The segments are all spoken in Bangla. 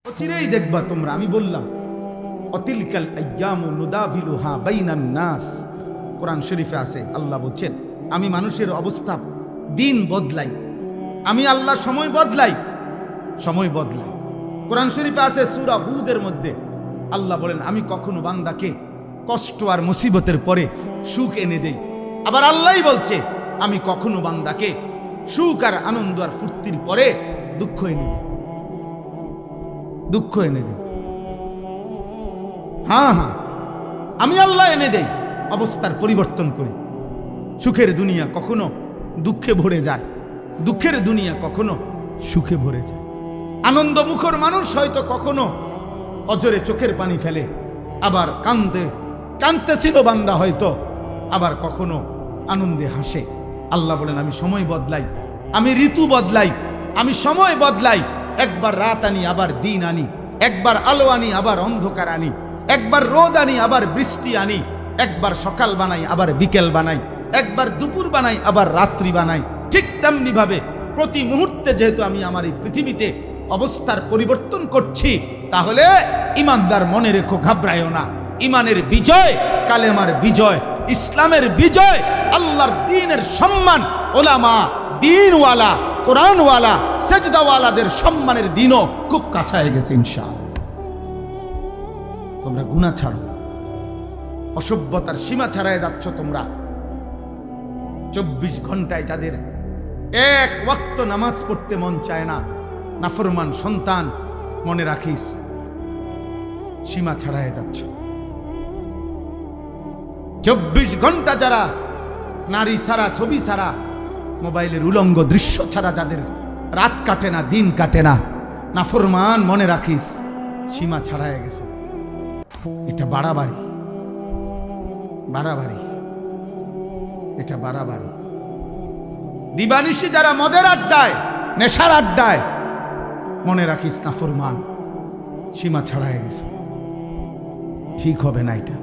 অচিরেই দেখবা তোমরা, আমি বললাম অতিলকাল আইয়ামু নুদাভিলুহা বাইনান নাস, কোরআন শরীফে আছে, আল্লাহ বলছেন আমি মানুষের অবস্থা দিন বদলাই, আমি আল্লাহ সময় বদলাই, সময় বদলাই। কোরআন শরীফে আছে সূরা হুদের মধ্যে আল্লাহ বলেন আমি কখনো বান্দাকে কষ্ট আর মুসিবতের পরে সুখ এনে দেই। আবার আল্লাহই বলছে আমি কখনো বান্দাকে সুখ আর আনন্দ আর ফুর্তির পরে দুঃখ এনে দেই, দুঃখ এনে দেই। হ্যাঁ হ্যাঁ, আমি আল্লাহ এনে দেই, অবস্থার পরিবর্তন করি। সুখের দুনিয়া কখনো দুঃখে ভরে যায়, দুঃখের দুনিয়া কখনো সুখে ভরে যায়। আনন্দ মুখর মানুষ হয়তো কখনো অজরে চোখের পানি ফেলে, আবার কাঁদতেছিল বান্দা হয়তো, আবার কখনো আনন্দে হাসে। আল্লাহ বলেন আমি সময় বদলাই, আমি ঋতু বদলাই, আমি সময় বদলাই। একবার রাত আনি আবার দিন আনি, একবার আলো আনি আবার অন্ধকার আনি, একবার রোদ আনি আবার বৃষ্টি আনি, একবার সকাল বানাই আবার বিকেল বানাই, একবার দুপুর বানাই আবার রাত্রি বানাই। ঠিক তেমনি ভাবে প্রতি মুহূর্তে যেহেতু আমি আমার এই পৃথিবীতে অবস্থার পরিবর্তন করছি, তাহলে ইমানদার মনে রেখো, ঘাবড়ায়ও না। ইমানের বিজয়, কালেমার বিজয়, ইসলামের বিজয়, আল্লাহর দ্বীনের সম্মান, ওলামা, দ্বীনওয়ালা, কোরআনওয়ালা, সেজদাওয়ালাদের সম্মানের দিনও খুব কাছায় গেছে ইনশাআল্লাহ। তোমরা গুনাহ ছাড়ো, অসভ্যতার সীমা ছাড়ায় যাচ্ছ তোমরা। 24 ঘন্টায় যাদের এক ওয়াক্ত নামাজ পড়তে মন চায় না, নাফরমান সন্তান, মনে রাখিস সীমা ছাড়ায় যাচ্ছ। 24 ঘন্টা যারা নারী ছাড়া, ছবি ছাড়া, মোবাইলের উলঙ্গ দৃশ্য ছাড়া যাদের রাত কাটে না, দিন কাটে না, নাফরমান, মনে রাখিস সীমা ছাড়ায় গেছে। এটা বাড়াবাড়ি, বাড়াবাড়ি, এটা বাড়াবাড়ি। দিবানিশি যারা মদের আড্ডায়, নেশার আড্ডায়, মনে রাখিস নাফরমান, সীমা ছাড়ায় গেছে। ঠিক হবে না এটা।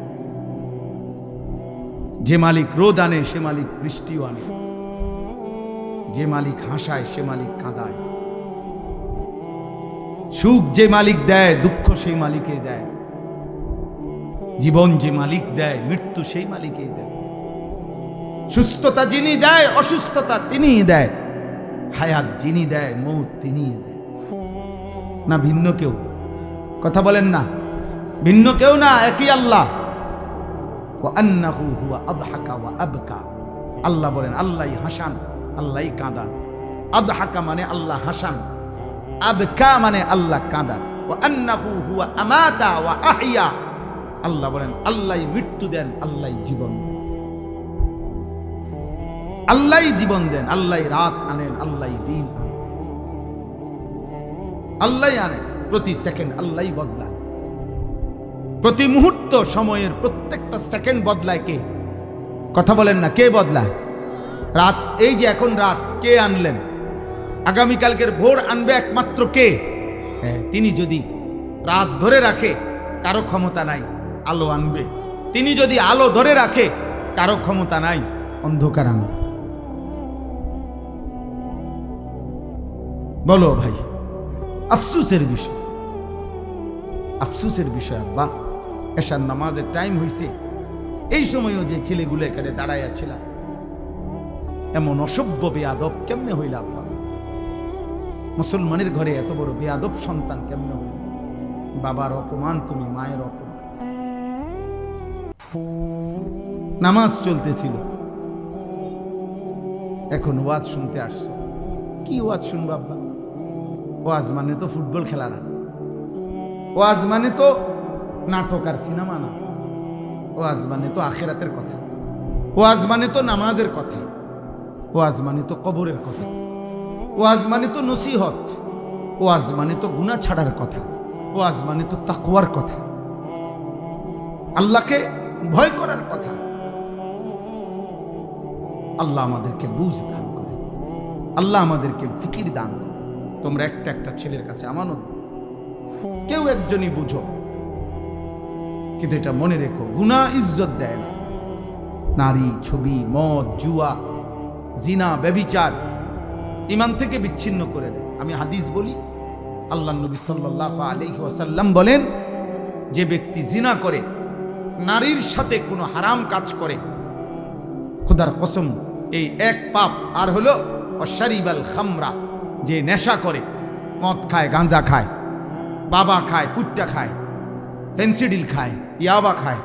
যে মালিক রোদ আনে সে মালিক বৃষ্টিও আনে, যে মালিক হাসায় সে মালিক কাঁদায়, সুখ যে মালিক দেয় দুঃখ সেই মালিকই দেয়, জীবন যে মালিক দেয় মৃত্যু সেই মালিকই দেয়, সুস্থতা যিনি দেয় অসুস্থতা তিনিই দেয়, হায়াত যিনি দেয় মৌত তিনিই দেয়। না ভিন্ন কেউ? কথা বলেন না, ভিন্ন কেউ না, একই আল্লাহ। আল্লাহ বলেন আল্লাহই হাসান, আল্লাহই কাঁদান। আদহাকা মানে আল্লাহ হাসান, আবকা মানে আল্লাহ কাঁদান। ওয়া আন্নাহু হুয়া আমাতা ওয়া আহইয়া, আল্লাহ বলেন আল্লাহই মৃত্যু দেন, আল্লাহই জীবন দেন, আল্লাহই জীবন দেন, আল্লাহই রাত আনেন, আল্লাহই দিন আনেন, আল্লাহই আনেন। প্রতি সেকেন্ড আল্লাহই বদলান, প্রতি মুহূর্ত সময়ের প্রত্যেকটা সেকেন্ড বদলায় কে? কথা বলেন না, কে বদলায়? রাত, এই যে এখন রাত, কে আনলেন? আগামীকালকের ভোর আনবে একমাত্র কে? তিনি যদি রাত ধরে রাখে কারো ক্ষমতা নাই, আলো আনবে। তিনি যদি আলো ধরে রাখে কারো ক্ষমতা নাই, অন্ধকার আনবে। বলো ভাই, আফসুসের বিষয়, আফসুসের বিষয়। আব্বা এশার নামাজের টাইম হয়েছে, এই সময়ও যে ছেলেগুলো এখানে দাঁড়াইয়া ছিল, এমন অসভ্য বেয়াদব কেমনে হইল আব্বা? মুসলমানের ঘরে এত বড় বেয়াদব সন্তান কেমনে হইল? বাবার অপমান তুমি, মায়ের অপমান। নামাজ চলতেছিল, এখন ওয়াজ শুনতে আসছো। কি ওয়াজ শুনবো আব্বা? ওয়াজ মানে তো ফুটবল খেলা না, ওয়াজ মানে তো নাটক আর সিনেমা না, ওয়াজ মানে তো আখিরাতের কথা, ওয়াজ মানে তো নামাজের কথা, ওয়াজ মানে তো কবরের কথা, ওয়াজ মানে তো নসিহত, ওয়াজ মানে তো গুনাহ ছাড়ার কথা, ওয়াজ মানে তো তাকওয়ার কথা, আল্লাহকে ভয় করার কথা। আল্লাহ আমাদেরকে বুঝ দান করে, আল্লাহ আমাদেরকে ফিকির দান করে। তোমরা একটা একটা ছেলের কাছে আমানত, কেউ একজনই বুঝো, কিন্তু এটা মনে রেখো, গুনাহ ইজ্জত দেয় না। নারী, ছবি, মদ, জুয়া, জিনা, ব্যভিচার ইমান থেকে বিচ্ছিন্ন করে দেয়। আমি হাদিস বলি, আল্লাহ নবী সাল্লাল্লাহু আলাইহি ওয়াসাল্লাম বলেন, যে ব্যক্তি জিনা করে, নারীর সাথে কোনো হারাম কাজ করে, খোদার কসম এই এক পাপ। আর হলো অশারিবাল খামরা, যে নেশা করে, মদ খায়, গাঁজা খায়, বাবা খায়, ফুট্টা খায়, পেন্সিডিল খায়, ইয়াবা খায়,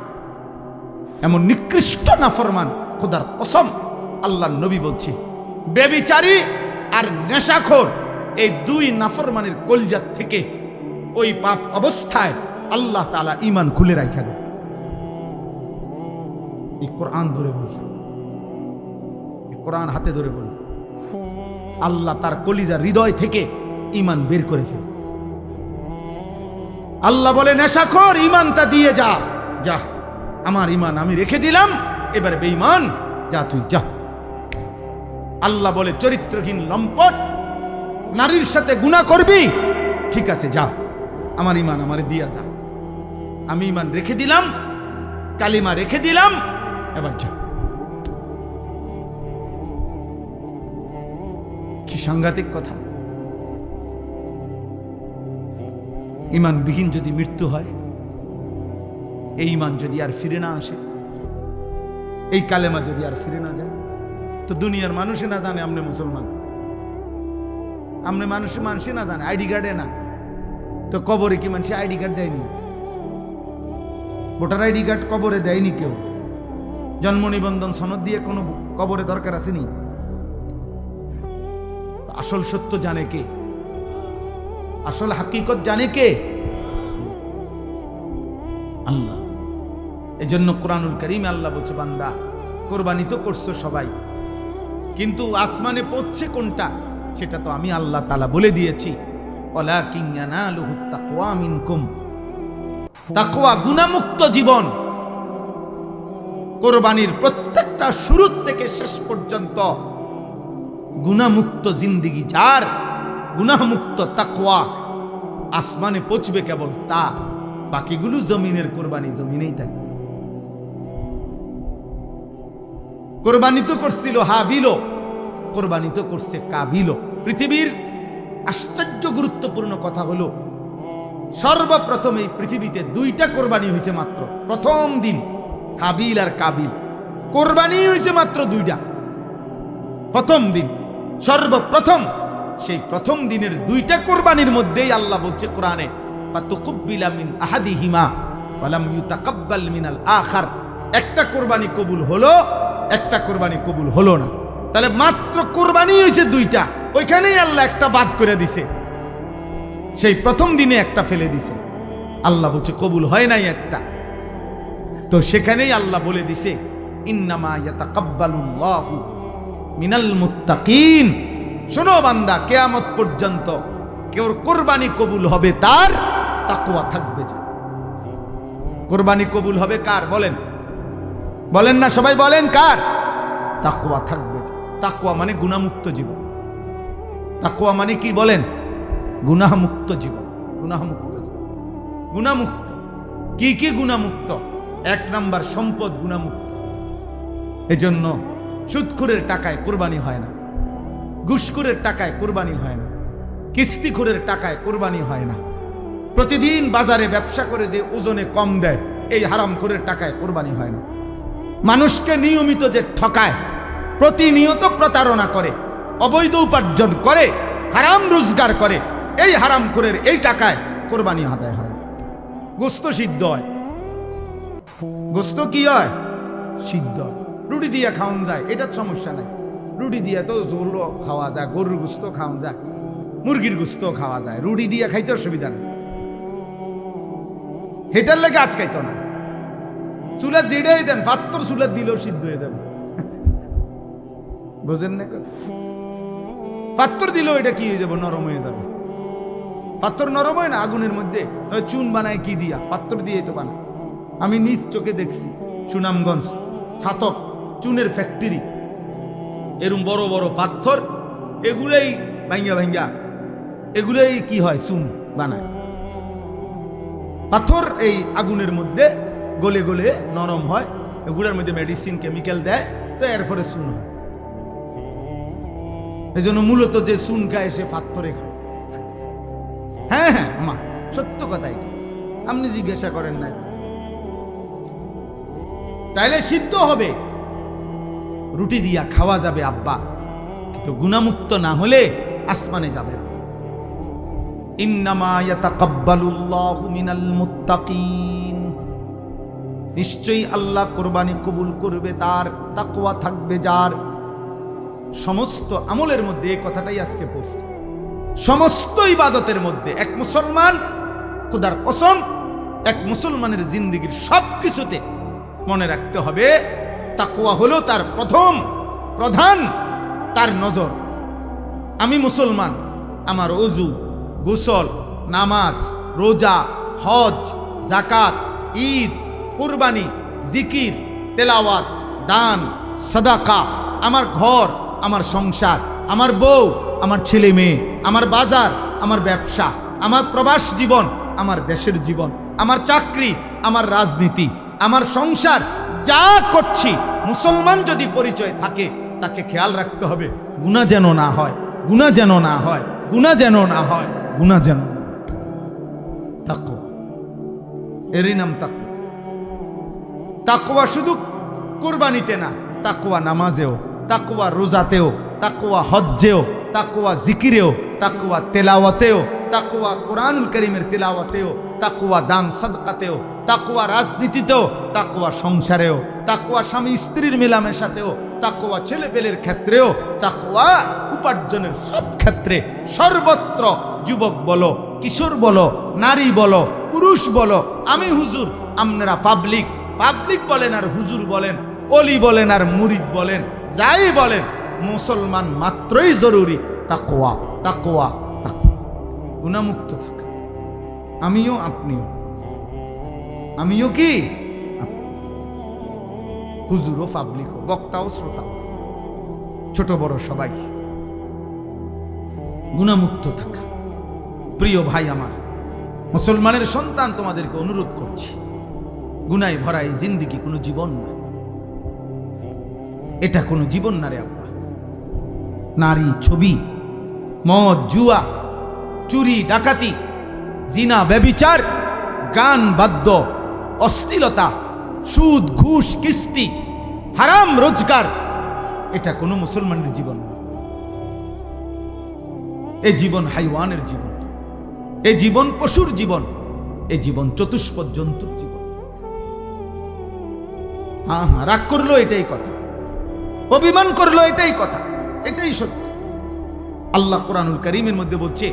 এমন নিকৃষ্ট নাফরমান, খোদার কসম আল্লাহ নবী বলছে, বেবিচারী আর নেশাখোর, এই দুই নাফরমানের কলজাত থেকে ওই পাপ অবস্থায় আল্লাহ তাআলা ঈমান খুলে রাখা দেয়। এই কোরআন ধরে বলি, কোরআন হাতে ধরে বলি, আল্লাহ তার কলিজার হৃদয় থেকে ঈমান বের করে ফেলে। আল্লাহ বলে, নেশাখোর ঈমানটা দিয়ে যা, যা, আমার ঈমান আমি রেখে দিলাম, এবার বেঈমান যা, তুই যা। আল্লাহ বলে, চরিত্রহীন লম্পট, নারীর সাথে গুনাহ করবি, ঠিক আছে যা, আমার ঈমান আমারে দিয়া যা, আমি ঈমান রেখে দিলাম, কালিমা রেখে দিলাম, এবার যা। কি সাংঘাতিক কথা! ঈমানবিহীন যদি মৃত্যু হয়, এই ঈমান যদি আর ফিরে না আসে, এই কালেমা যদি আর ফিরে না যায়, তো দুনিয়ার মানুষে না জানে আমনে মুসলমান, আমনে মানুষে না জানে, আইডি কার্ডে না, তো কবরে কি মানুষ আইডি কার্ড দেয়নি? ভোটার আইডি কার্ড কবরে দেয়নি কেউ। জন্ম নিবন্ধন সনদ দিয়ে কোনো কবরে দরকার আসেনি। আসল সত্য জানে কে? আসল হাকিকত জানে কে? আল্লাহ। এজন্য কোরআনুল কারীমে আল্লাহ বলছে, বান্দা কোরবানি তো করছো সবাই, কিন্তু আসমানে পৌঁছে কোনটা সেটা তো আমি আল্লাহ তাআলা বলে দিয়েছি। ওয়ালাকিন ইয়ানালুহুত তাকওয়া মিনকুম, তাকওয়া গুনাহমুক্ত জীবন। কোরবানির প্রত্যেকটা শুরু থেকে শেষ পর্যন্ত গুনাহমুক্ত জিন্দেগি যার, গুনাহমুক্ত তাকওয়া, আসমানে পৌঁছবে কেবল তা, বাকিগুলো জমিনের কোরবানি জমিনেই থাকবে। কোরবানি তো করছিল হাবিলও, কোরবানি তো করছে কাবিলও। পৃথিবীর আশ্চর্য গুরুত্বপূর্ণ কথা হলো, সর্বপ্রথম এই পৃথিবীতে দুইটা কোরবানি হয়েছে মাত্র। প্রথম দিন হাবিল আর কাবিল, কোরবানি হয়েছে মাত্র দুইটা। প্রথম দিন, সর্বপ্রথম, সেই প্রথম দিনের দুইটা কোরবানির মধ্যেই আল্লাহ বলছে কোরআনে, ফাতুকুব্বিলা মিন আহাদিহিমা ওয়া লাম ইউতাকাব্বাল মিনাল আখার। একটা কোরবানি কবুল হলো, একটা কোরবানি কবুল হলো না। তাহলে মাত্র কোরবানি হয়েছে দুইটা, ওইখানেই আল্লাহ একটা বাদ করে দিছে। সেই প্রথম দিনে একটা ফেলে দিছে, আল্লাহ বলছে কবুল হয় নাই একটা। তো সেখানেই আল্লাহ বলে দিছে, ইন্নামা ইয়াতাকাব্বালুল্লাহু মিনাল মুত্তাকিন। শোনো বান্দা, কিয়ামত পর্যন্ত কেউ কোরবানি কবুল হবে তার তাকওয়া থাকবে। যে কোরবানি কবুল হবে কার বলেন? বলেন না সবাই, বলেন কার? তাকওয়া থাকবে। তাকওয়া মানে গুনাহমুক্ত জীবন। তাকওয়া মানে কি বলেন? গুনাহমুক্ত জীবন। গুনাহমুক্ত জীবন, গুনাহমুক্ত। কি কি গুনাহমুক্ত? এক নাম্বার, সম্পদ গুনাহমুক্ত। এজন্য সুদখোরের টাকায় কোরবানি হয় না, ঘুষখোরের টাকায় কোরবানি হয় না, কিস্তিখোরের টাকায় কোরবানি হয় না, প্রতিদিন বাজারে ব্যবসা করে যে ওজনে কম দেয় এই হারামখোরের টাকায় কোরবানি হয় না, মানুষকে নিয়মিত যে ঠকায়, প্রতিনিয়ত প্রতারণা করে, অবৈধ উপার্জন করে, হারাম রোজগার করে, এই হারামখোরের এই টাকায় কোরবানি আদায় হয় না। গোস্ত সিদ্ধ হয়, গোস্ত কি হয়? সিদ্ধ। রুটি দিয়ে খাওয়ান যায়, এটার সমস্যা নাই। রুটি দিয়ে তো ঝোলও খাওয়া যায়, গরুর গোস্ত খাওয়ান যায়, মুরগির গোস্ত খাওয়া যায়, রুটি দিয়ে খাইতে অসুবিধা নেই, হেটার লেগে আটকাইতো না। চুলা যেটাই দেন, পাত্তর চুলা দিলেও সিদ্ধ হয়ে যাবে। বুঝেন না? পাত্তর দিলেও এটা কি হয়ে যাবে? নরম হয়ে যাবে। পাত্তর নরম হয় না আগুনের মধ্যে? চুন বানায় কি দিয়া? পাত্তর দিয়ে তো বানায়। আমি নিজ চোখে দেখছি, সুনামগঞ্জ ছাতক চুনের ফ্যাক্টরি, এরম বড় বড় পাথর, এগুলাই ভাঙ্গা ভাঙ্গা, এগুলাই কি হয়? চুন বানায়। পাথর এই আগুনের মধ্যে গলে গলে নরম হয়, এগুলোর মধ্যে মেডিসিন কেমিক্যাল দেয়, তো এরপরে চুন হয়। এই জন্য মূলত যে চুন খায় সে পাথরে খায়। হ্যাঁ হ্যাঁ মা, সত্য কথা এটা, আপনি জিজ্ঞাসা করেন না, তাইলে সিদ্ধ হবে, রুটি দিয়া খাওয়া যাবে আব্বা, কিন্তু গুনাহমুক্ত না হলে আসমানে যাবে না। ইন্নামা ইয়াতাকাব্বালুল্লাহু মিনাল মুত্তাকিন, নিশ্চয়ই আল্লাহ কোরবানি কবুল করবে তার, তাকওয়া থাকবে যার। সমস্ত আমলের মধ্যে এই কথাটাই আজকে পড়ছি, সমস্ত ইবাদতের মধ্যে এক মুসলমান, খোদার কসম, এক মুসলমানের জিন্দেগীর সব কিছুতে মনে রাখতে হবে তাকওয়া হলো তার প্রথম প্রধান তার নজর। আমি মুসলমান, আমার ওযু, গোসল, নামাজ, রোজা, হজ, যাকাত, ঈদ, কুরবানি, জিকির, তেলাওয়াত, দান, সাদাকা, আমার ঘর, আমার সংসার, আমার বউ, আমার ছেলে মেয়ে, আমার বাজার, আমার ব্যবসা, আমার প্রবাস জীবন, আমার দেশের জীবন, আমার চাকরি, আমার রাজনীতি, আমার সংসার, যা করছি, মুসলমান যদি পরিচয় থাকে তাকে খেয়াল রাখতে হবে গুনাহ যেন না হয়, গুনাহ যেন না হয়, গুনাহ যেন না হয়, গুনাহ যেন না। তাকওয়া, এরই নাম তাকওয়া। তাকওয়া শুধু কুরবানিতে না, তাকওয়া নামাজেও, তাকওয়া রোজাতেও, তাকওয়া হজ্জেও, তাকওয়া জিকিরেও, তাকওয়া তেলাওয়াতেও, তাকওয়া কোরআনুল কারীমের তেলাওয়াতেও, তাকওয়া দান সাদকাতেও, তাকওয়া রাজনীতিতেও, তাকওয়া সংসারেও, তাকওয়া স্বামী স্ত্রীর মেলামেশাতেও, তাকওয়া ছেলেপেলের ক্ষেত্রেও, তাকওয়া উপার্জনের সব ক্ষেত্রে, সর্বত্র। যুবক বলো, কিশোর বলো, নারী বলো, পুরুষ বলো, আমি হুজুর, আপনারা পাবলিক, পাবলিক বলেন আর হুজুর বলেন, অলি বলেন আর মুরিদ বলেন, যাই বলেন, মুসলমান মাত্রই জরুরি তাকওয়া, তাকওয়া, তাকওয়া। গুনাহমুক্ত থাকা, আমিও আপনিও, আমিও কি হুজুরও পাবলিকও, বক্তাও শ্রোতাও, ছোট বড় সবাই গুনাহমুক্ত থাকা। প্রিয় ভাই আমার, মুসলমানের সন্তান, তোমাদেরকে অনুরোধ করছি, গুনায় ভরা এই জিন্দেগি কোনো জীবন না, এটা কোনো জীবন না রে আব্বা। নারী, ছবি, মদ, জুয়া, চুরি, ডাকাতি, জিনা, ব্যভিচার, গান, বাদ্য, অশ্লীলতা, সুদ, ঘুষ, কিস্তি, হারাম রোজগার, এটা কোনো মুসলমানের জীবন না। এ জীবন হাইওয়ানের জীবন, এ জীবন পশুর জীবন, এ জীবন চতুষ্পদ জন্তুর জীবন। হ্যাঁ হ্যাঁ, রাগ করলো এটাই কথা, অভিমান করলো এটাই কথা, এটাই সত্য। আল্লাহ কোরআনুল কারীমের মধ্যে বলছে,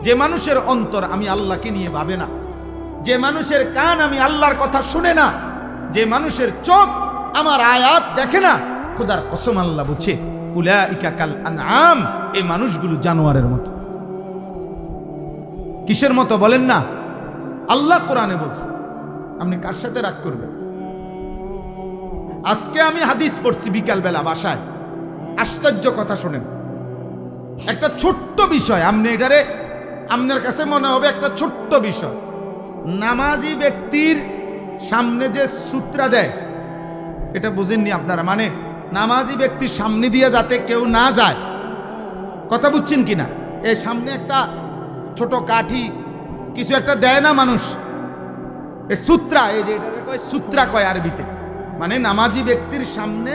যে মানুষের অন্তর আমি আল্লাহকে নিয়ে ভাবে না, যে মানুষের কান আমি আল্লাহর কথা শুনে না, যে মানুষের চোখ আমার আয়াত দেখে না, খোদার কসম আল্লাহ বলছে, উলাইকা কাল আনআম, এই মানুষগুলো জানোয়ারের মতো। কিসের মতো বলেন না? আল্লাহ কোরআনে বলছে। আপনি কার সাথে রাগ করবেন? আজকে আমি হাদিস পড়ছি বিকালবেলা বাসায়, আশ্চর্য কথা শোনেন। একটা ছোট্ট বিষয়, আপনি এটারে আপনার কাছে মনে হবে একটা ছোট্ট বিষয়। নামাজি ব্যক্তির সামনে যে সূত্রা দেয়, এটা বুঝেননি আপনারা? মানে নামাজি ব্যক্তির সামনে দিয়ে যাতে কেউ না যায়, কথা বুঝছেন কিনা? এই সামনে একটা ছোট কাঠি কিছু একটা দেয় না মানুষ, এই সূত্রা, এই যে এটা কয় সূত্রা কয় আরবিতে, মানে নামাজি ব্যক্তির সামনে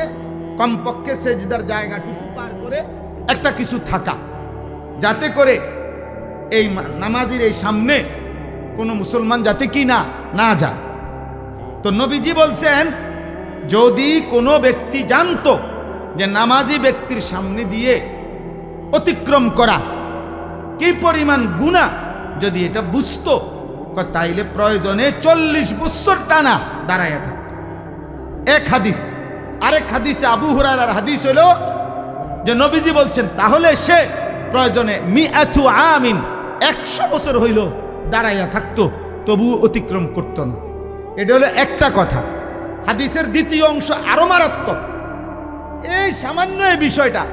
কমপক্ষে সেজদার জায়গাটুকু পার করে একটা কিছু থাকা, যাতে করে এই নামাজির এই সামনে কোনো মুসলমান যাতে কি না যায়। তো নবীজি বলছেন, যদি কোনো ব্যক্তি জানতো যে নামাজি ব্যক্তির সামনে দিয়ে অতিক্রম করা কি পরিমাণ গুনাহ, যদি এটা বুঝতো, তাইলে প্রয়োজনে 40 বছর টানা দাঁড়াইয়া থাকতো। এক হাদিস। আরেক হাদিসে আবু হুরায়রার হাদিস হলো যে নবীজি বলছেন, তাহলে সে প্রয়োজনে মিআতু আমিন, 100 বছর হইল দাঁড়াইয়া থাকতো, তবু অতিক্রম করত না। এটা হলো একটা কথা। হাদিসের দ্বিতীয় অংশ আরো মারাত্মক। এই সামান্য এই বিষয়টা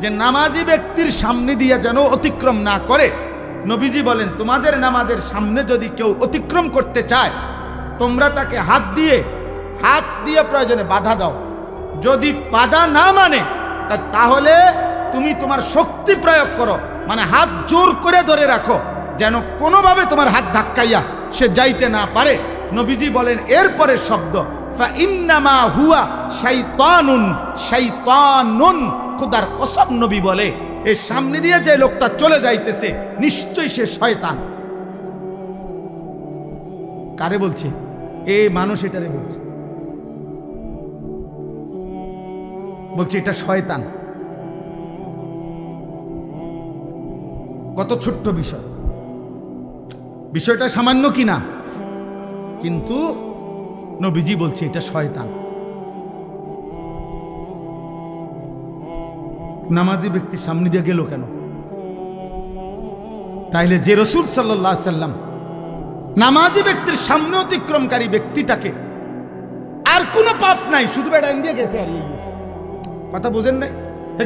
যে নামাজি ব্যক্তির সামনে দিয়ে যেন অতিক্রম না করে, নবীজি বলেন, তোমাদের নামাজের সামনে যদি কেউ অতিক্রম করতে চায়, তোমরা তাকে হাত দিয়ে প্রয়োজনে বাধা দাও। যদি বাধা না মানে, তাহলে তুমি তোমার শক্তি প্রয়োগ করো, মানে হাত জোর করে ধরে রাখো, যেন কোনোভাবে তোমার হাত ধাক্কাইয়া সে যাইতে না পারে। নবীজি বলেন এরপরে শব্দ ফাইন্নামা হুয়া শাইতানুন শাইতানুন, খোদার কসম নবী বলে এর সামনে দিয়ে যে লোকটা চলে যাইতেছে নিশ্চয়ই সে শয়তান। কারে বলছে? এ মানুষ এটারে বলছে, বলছে এটা শয়তান। কত ছোট্ট বিষয়, বিষয়টা সামান্য কিনা, কিন্তু নবীজি বলছে এটা শয়তান। নামাজি ব্যক্তির সামনে দিয়ে গেল কেন? তাইলে যে রাসূল সাল্লাল্লাহু আলাইহি সাল্লাম নামাজি ব্যক্তির সামনে অতিক্রমকারী ব্যক্তিটাকে আর কোনো পাপ নাই, শুধু বেড়াইন দিয়ে গেছে। আর এই কথা বোঝেন নাই?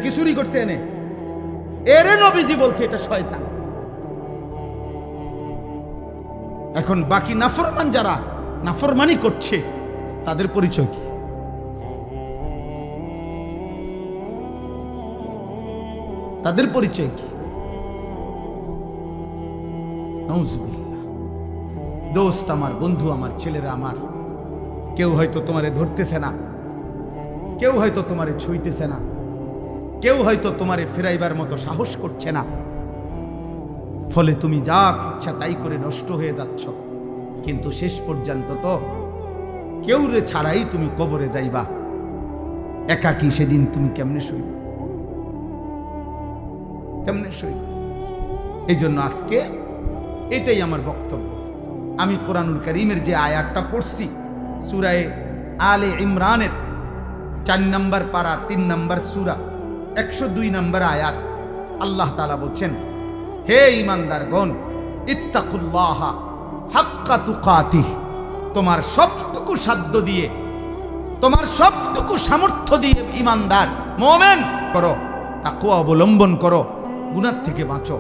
কি চুরি করছে এনে, এরে নবীজি বলছে এটা শয়তান। এখন বাকি নাফরমান যারা নাফরমানি করছে তাদের পরিচয় কি? তাদের পরিচয় কি? নাউজুবিল্লাহ। দোস্ত আমার, বন্ধু আমার, ছেলেরা আমার, কেউ হয়তো তোমারে ধরতেছে না, কেউ হয়তো তোমারে ছুঁইতেছে না, কেউ হয়তো তোমারে ফেরাইবার মতো সাহস করছে না, ফলে তুমি যা ইচ্ছা তাই করে নষ্ট হয়ে যাচ্ছ। কিন্তু শেষ পর্যন্ত তো কেউ রে ছাড়াই তুমি কবরে যাইবা। একাকী সেদিন তুমি কেমনে শুইবা? কেমনে শুইবা? এই জন্য আজকে এটাই আমার বক্তব্য। আমি কোরআনুল কারীমের যে আয়াতটা পড়ছি সূরা আলে ইমরানের 4 নম্বর পারা 3 নম্বর সূরা 102 নম্বর আয়াত, আল্লাহ তাআলা বলছেন, হে ঈমানদারগণ, ইত্তাকুল্লাহা হাক্কা তুকাতিহ, তোমার সবটুকু সাধ্য দিয়ে, তোমার সবটুকু সামর্থ্য দিয়ে ঈমানদার মুমিন করো, তাকওয়া অবলম্বন করো, গুনাহ থেকে বাঁচো,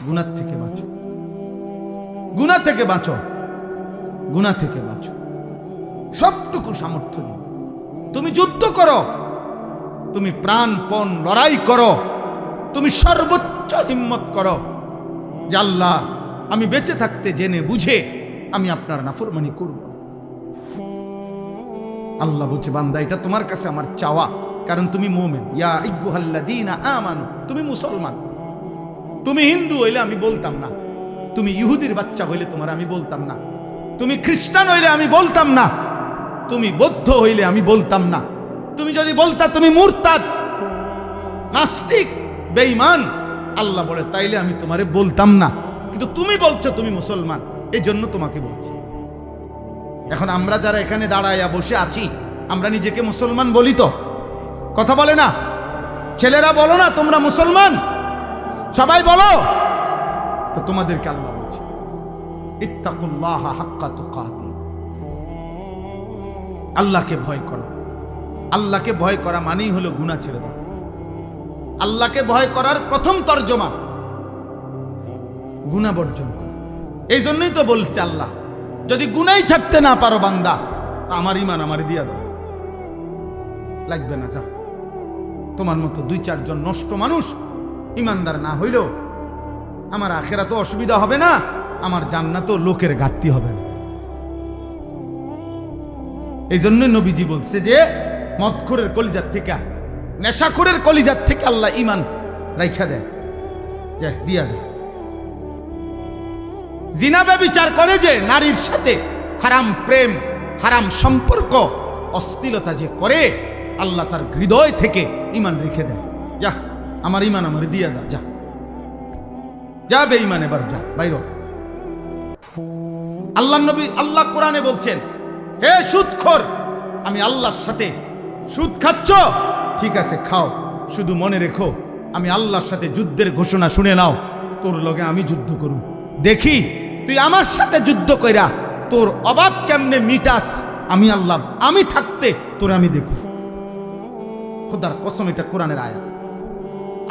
গুনাহ থেকে বাঁচো, গুনাহ থেকে বাঁচো, গুনাহ থেকে বাঁচো। সবটুকু সামর্থ্য দিয়ে তুমি যুদ্ধ করো, তুমি প্রাণপণ লড়াই করো, তুমি সর্বোচ্চ হিম্মত করো যে আল্লাহ আমি বেঁচে থাকতে জেনে বুঝে আমি আপনার নাফরমানি করব। আল্লাহ বলছে, বান্দা এটা তোমার কাছে আমার চাওয়া, কারণ তুমি মুমিন। ইয়া আইয়ুহাল্লাযীনা আমানু, তুমি মুসলমান। তুমি হিন্দু হইলে আমি বলতাম না, তুমি ইহুদির বাচ্চা হইলে তোমার আমি বলতাম না, তুমি খ্রিস্টান হইলে আমি বলতাম না, তুমি বৌদ্ধ হইলে আমি বলতাম না, তুমি যদি বলতা তুমি মুরতাদ, নাস্তিক, বেঈমান, আল্লাহ বলে তাইলে আমি তোমারে বলতাম না। কিন্তু তুমি বলছো তুমি মুসলমান, এই জন্য তোমাকে বলছি। এখন আমরা যারা এখানে দাঁড়াইয়া বসে আছি, আমরা নিজেকে মুসলমান বলি তো? কথা বলে না? ছেলেরা বলো না তোমরা মুসলমান? সবাই বলো তো। তোমাদেরকে আল্লাহ বলছে ইত্তাকুল্লাহা হাক্কা তুকাতি, আল্লাহকে ভয় করো। আল্লাহকে ভয় করা মানেই হলো গুনাহ ছেড়ে দাও। আল্লাহকে ভয় করার প্রথম তর্জমা গুনাহ বর্জন করো। এই জন্যই তো বলছে আল্লাহ, যদি গুনাহই ছাড়তে না পারো বান্দা, আমার ঈমান আমারে দিয়া দাও, লাগবে না, যা। তোমার মতো 2-4 জন নষ্ট মানুষ ঈমানদার না হইলেও আমার আখিরাতে অসুবিধা হবে না, আমার জান্নাতেও লোকের ঘাটতি হবে না। এই জন্য নবীজি বলছে যে মদখোরের কলিজার থেকে, নেশাখোরের কলিজার থেকে আল্লাহ ঈমান রাইখা দেয়, যা দিয়া যায়। জিনা ব্যভিচার করে যে নারীর সাথে, হারাম প্রেম, হারাম সম্পর্ক, অশ্লীলতা যে করে, আল্লাহ তার হৃদয় থেকে ঈমান রেখে দেয়, যা আমার ঈমান আমার দিয়া যা, যা যা বেঈমান, এবার যা বাইর। আল্লাহ নবী, আল্লাহ কোরআনে বলছেন, হে সুদখোর, আমি আল্লাহর সাথে সুদ খাচ্ছ, ঠিক আছে খাও, শুধু মনে রেখো আমি আল্লাহর সাথে যুদ্ধের ঘোষণা শুনে নাও, তোর লগে আমি যুদ্ধ করুম, দেখি তুই আমার সাথে যুদ্ধ কইরা তোর অভাব কেমনে মিটাস। আমি আল্লাহ, আমি থাকতে তোর আমি দেখব। খোদার কসম, এটা কোরআনের আয়াত।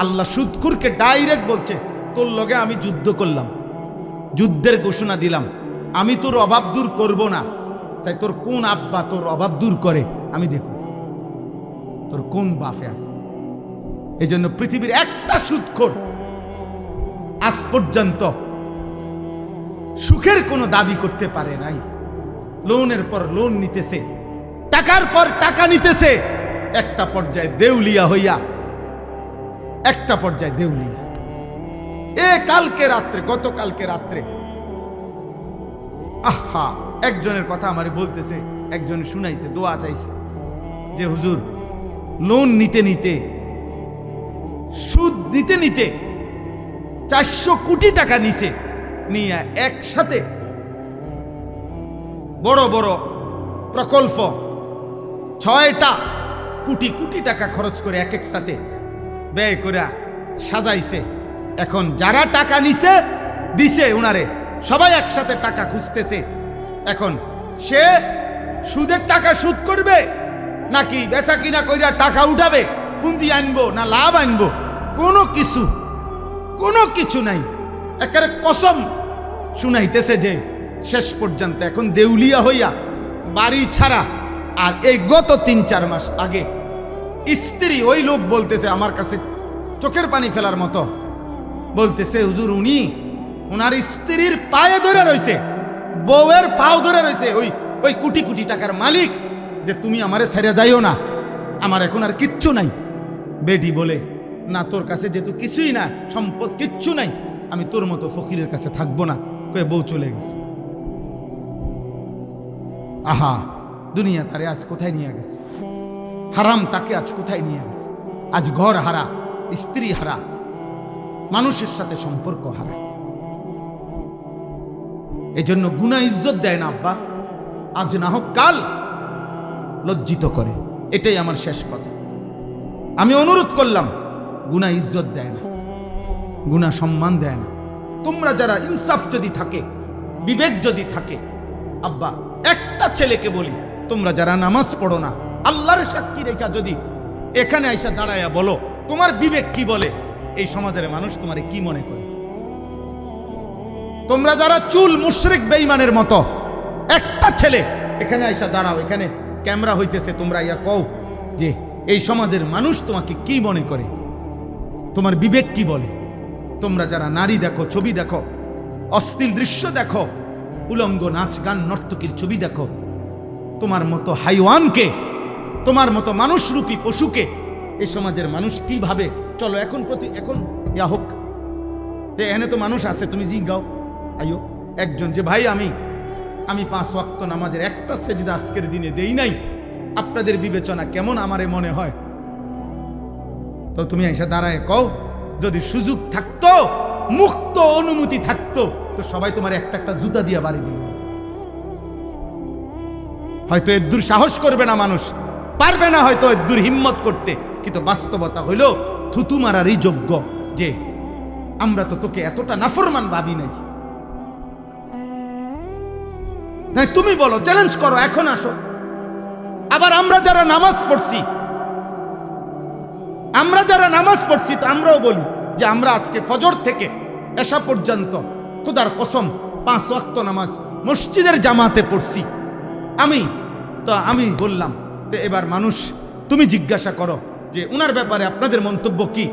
আল্লাহ সুদখোরকে ডাইরেক্ট বলছে, তোর লগে আমি যুদ্ধ করলাম, যুদ্ধের ঘোষণা দিলাম, আমি তোর অভাব দূর করব না, চাই তোর কোন আব্বা তোর অভাব দূর করে আমি দেখব, তোর কোন বাপে আছে। এই জন্য পৃথিবীর একটা সুদখোর আজ পর্যন্ত সুখের কোনো দাবি করতে পারে নাই। লোনের পর লোন নিতেছে, টাকার পর টাকা নিতেছে, একটা পর্যায়ে দেউলিয়া হইয়া, একটা পর্যায়ে দেউলিয়া। কালকে রাত্রে, গতকালকে রাত্রে, আহা, একজনের কথা আমারে বলতেছে, একজন শুনাইছে, দোয়া চাইছে যে হুজুর, লোন নিতে নিতে, সুদ নিতে নিতে 400 কোটি টাকা নিছে, নিয়ে একসাথে বড় বড় প্রকল্প 6টা কোটি কোটি টাকা খরচ করে এক একটাতে ব্যয় করে সাজাইছে। এখন যারা টাকা নিছে দিছে উনারে, সবাই একসাথে টাকা খুঁজতেছে। এখন সে সুদের টাকা সুদ করবে নাকি বেচা কিনা কইরা টাকা উঠাবে, পুঁজি আনবো না লাভ আনবো, কোনো কিছু নাই। একেবারে কসম শুনাইতেছে যে শেষ পর্যন্ত এখন দেউলিয়া হইয়া বাড়ি ছাড়া। আর এই গত 3-4 মাস আগে স্ত্রী, ওই লোক বলতেছে আমার কাছে চোখের পানি ফেলার মতো, বলতেছে হুজুর, উনার স্ত্রীর পায়ে ধরে রয়েছে, বউয়ের পাও ধরে রয়েছে ওই কোটি কোটি টাকার মালিক, যে তুমি আমারে ছেড়ে যাইও না, আমার এখন আর কিচ্ছু নাই। বেটি বলে, না, তোর কাছে যেহেতু কিছুই না, সম্পদ কিচ্ছু নাই, আমি তোর মতো ফকিরের কাছে থাকবো না, কয়ে বউ চলে গেছে। আহা, দুনিয়া তারে আজ কোথায় নিয়ে গেছে, হারাম তাকে আজ কোথায় নিয়ে গেছে। আজ ঘর হারা, স্ত্রী হারা, মানুষের সাথে সম্পর্ক হারা। এই জন্য গুনাহ ইজ্জত দেয় না আব্বা, আজ না হোক কাল লজ্জিত করে। এটাই আমার শেষ কথা। আমি অনুরোধ করলাম, গুনাহ ইজ্জত দেয় না, গুনাহ সম্মান দেয় না। তোমরা যারা ইনসাফ যদি থাকে, বিবেক যদি থাকে, আব্বা একটা ছেলেকে বলি, তোমরা যারা নামাজ পড়ো না, আল্লাহর সাক্ষী রেখা যদি এখানে আইসা দাঁড়ায়া বলো তোমার বিবেক কি বলে, এই সমাজের মানুষ তোমারে কি মনে করে? তোমরা যারা চুল মুশরিক বেঈমানের মতো, একটা ছেলে এখানে আইসা দাঁড়াও, এখানে ক্যামেরা হইতেছে, তোমরা ইয়া কও যে এই সমাজের মানুষ তোমাকে কি মনে করে, তোমার বিবেক কি বলে? তোমরা যারা নারী দেখো, ছবি দেখো, অশ্লীল দৃশ্য দেখো, উলঙ্গ নাচ গান নর্তকীর ছবি দেখো, তোমার মতো হাইওয়ানকে, তোমার মতো মানুষরূপী পশুকে এই সমাজের মানুষ কি ভাবে? চলো এখন ইয়া হোক, এখানে তো মানুষ আছে, তুমি জিগাও আইও একজন যে ভাই আমি 5 ওয়াক্ত নামাজের একটা সেজদা আজকের দিনে দেই নাই, আপনাদের বিবেচনা কেমন আমারে মনে হয়? তো তুমি এসে দাঁড়ায় কও, যদি সুযোগ থাকতো, মুক্ত অনুমতি থাকতো, তো সবাই তোমার একটা একটা জুতা দিয়ে বাড়ি দিবে। হয়তো এর দূর সাহস করবে না, মানুষ পারবে না হয়তো এর দূর হিম্মত করতে, কিন্তু বাস্তবতা হইল থুতু মারারই যোগ্য যে আমরা তো তোকে এতটা নাফরমান ভাবি নাই। তুমি বলো, চ্যালেঞ্জ করো, এখন আসো। আবার আমরা যারা নামাজ পড়ছি, তো আমরাও বলি যে আমরা আজকে ফজর থেকে এশা পর্যন্ত খোদার কসম 5 ওয়াক্ত নামাজ মসজিদের জামাতে পড়ছি। আমি বললাম, তো এবার মানুষ তুমি জিজ্ঞাসা করো যে উনার ব্যাপারে আপনাদের মন্তব্য কি,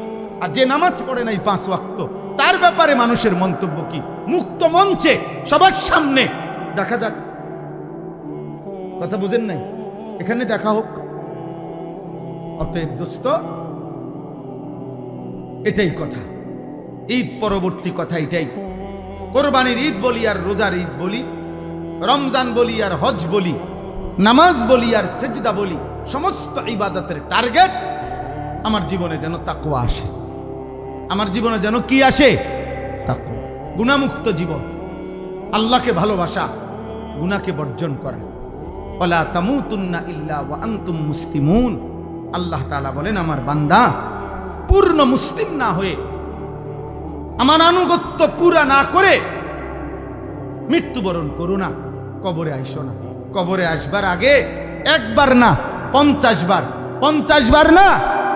আর যে নামাজ পড়ে নাই 5 ওয়াক্ত তার ব্যাপারে মানুষের মন্তব্য কি? মুক্ত মঞ্চে সবার সামনে দেখা যাক। কথা বুঝেন নাই? এখানে দেখা হোক। অতএব দোস্ত, এটাই কথা, ঈদ পরবর্তী কথা এটাই। কোরবানির ঈদ বলি আর রোজার ঈদ বলি, রমজান বলি আর হজ বলি, নামাজ বলি আর সেজদা বলি, সমস্ত ইবাদতের টার্গেট আমার জীবনে যেন তাকওয়া আসে। আমার জীবনে যেন কি আসে? তাকওয়া। গুনাহমুক্ত জীবন, আল্লাহকে ভালোবাসা, গুনাহকে বর্জন করা। ওয়ালা তামুতুন্না ইল্লা ওয়া আনতুম মুসলিমুন। আল্লাহ তাআলা বলেন, আমার বান্দা পূর্ণ মুসলিম না হয়ে, আমার আনুগত্য পুরা না করে মৃত্যুবরণ করো না, কবরে আইসো না। কবরে আসবার আগে একবার না 50 বার, 50 বার না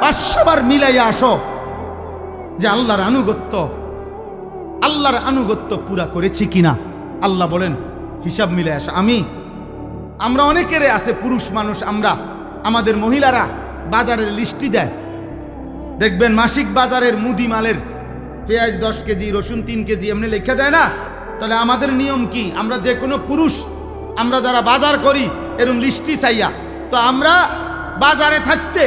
500 বার মিলাইয়া আসো যে আল্লাহর আনুগত্য পুরা করেছি কিনা। আল্লাহ বলেন হিসাব মিলাই আসো। আমরা অনেকেরে আছে, পুরুষ মানুষ আমরা, আমাদের মহিলারা বাজারের লিস্টি দেয়, দেখবেন মাসিক বাজারের মুদি মালের পেঁয়াজ 10 কেজি, রসুন 3 কেজি এমনি লেখা দেয় না, তাহলে আমাদের নিয়ম কি? আমরা যে কোনো পুরুষ, আমরা যারা বাজার করি এরকম লিস্টি চাইয়া, তো আমরা বাজারে থাকতে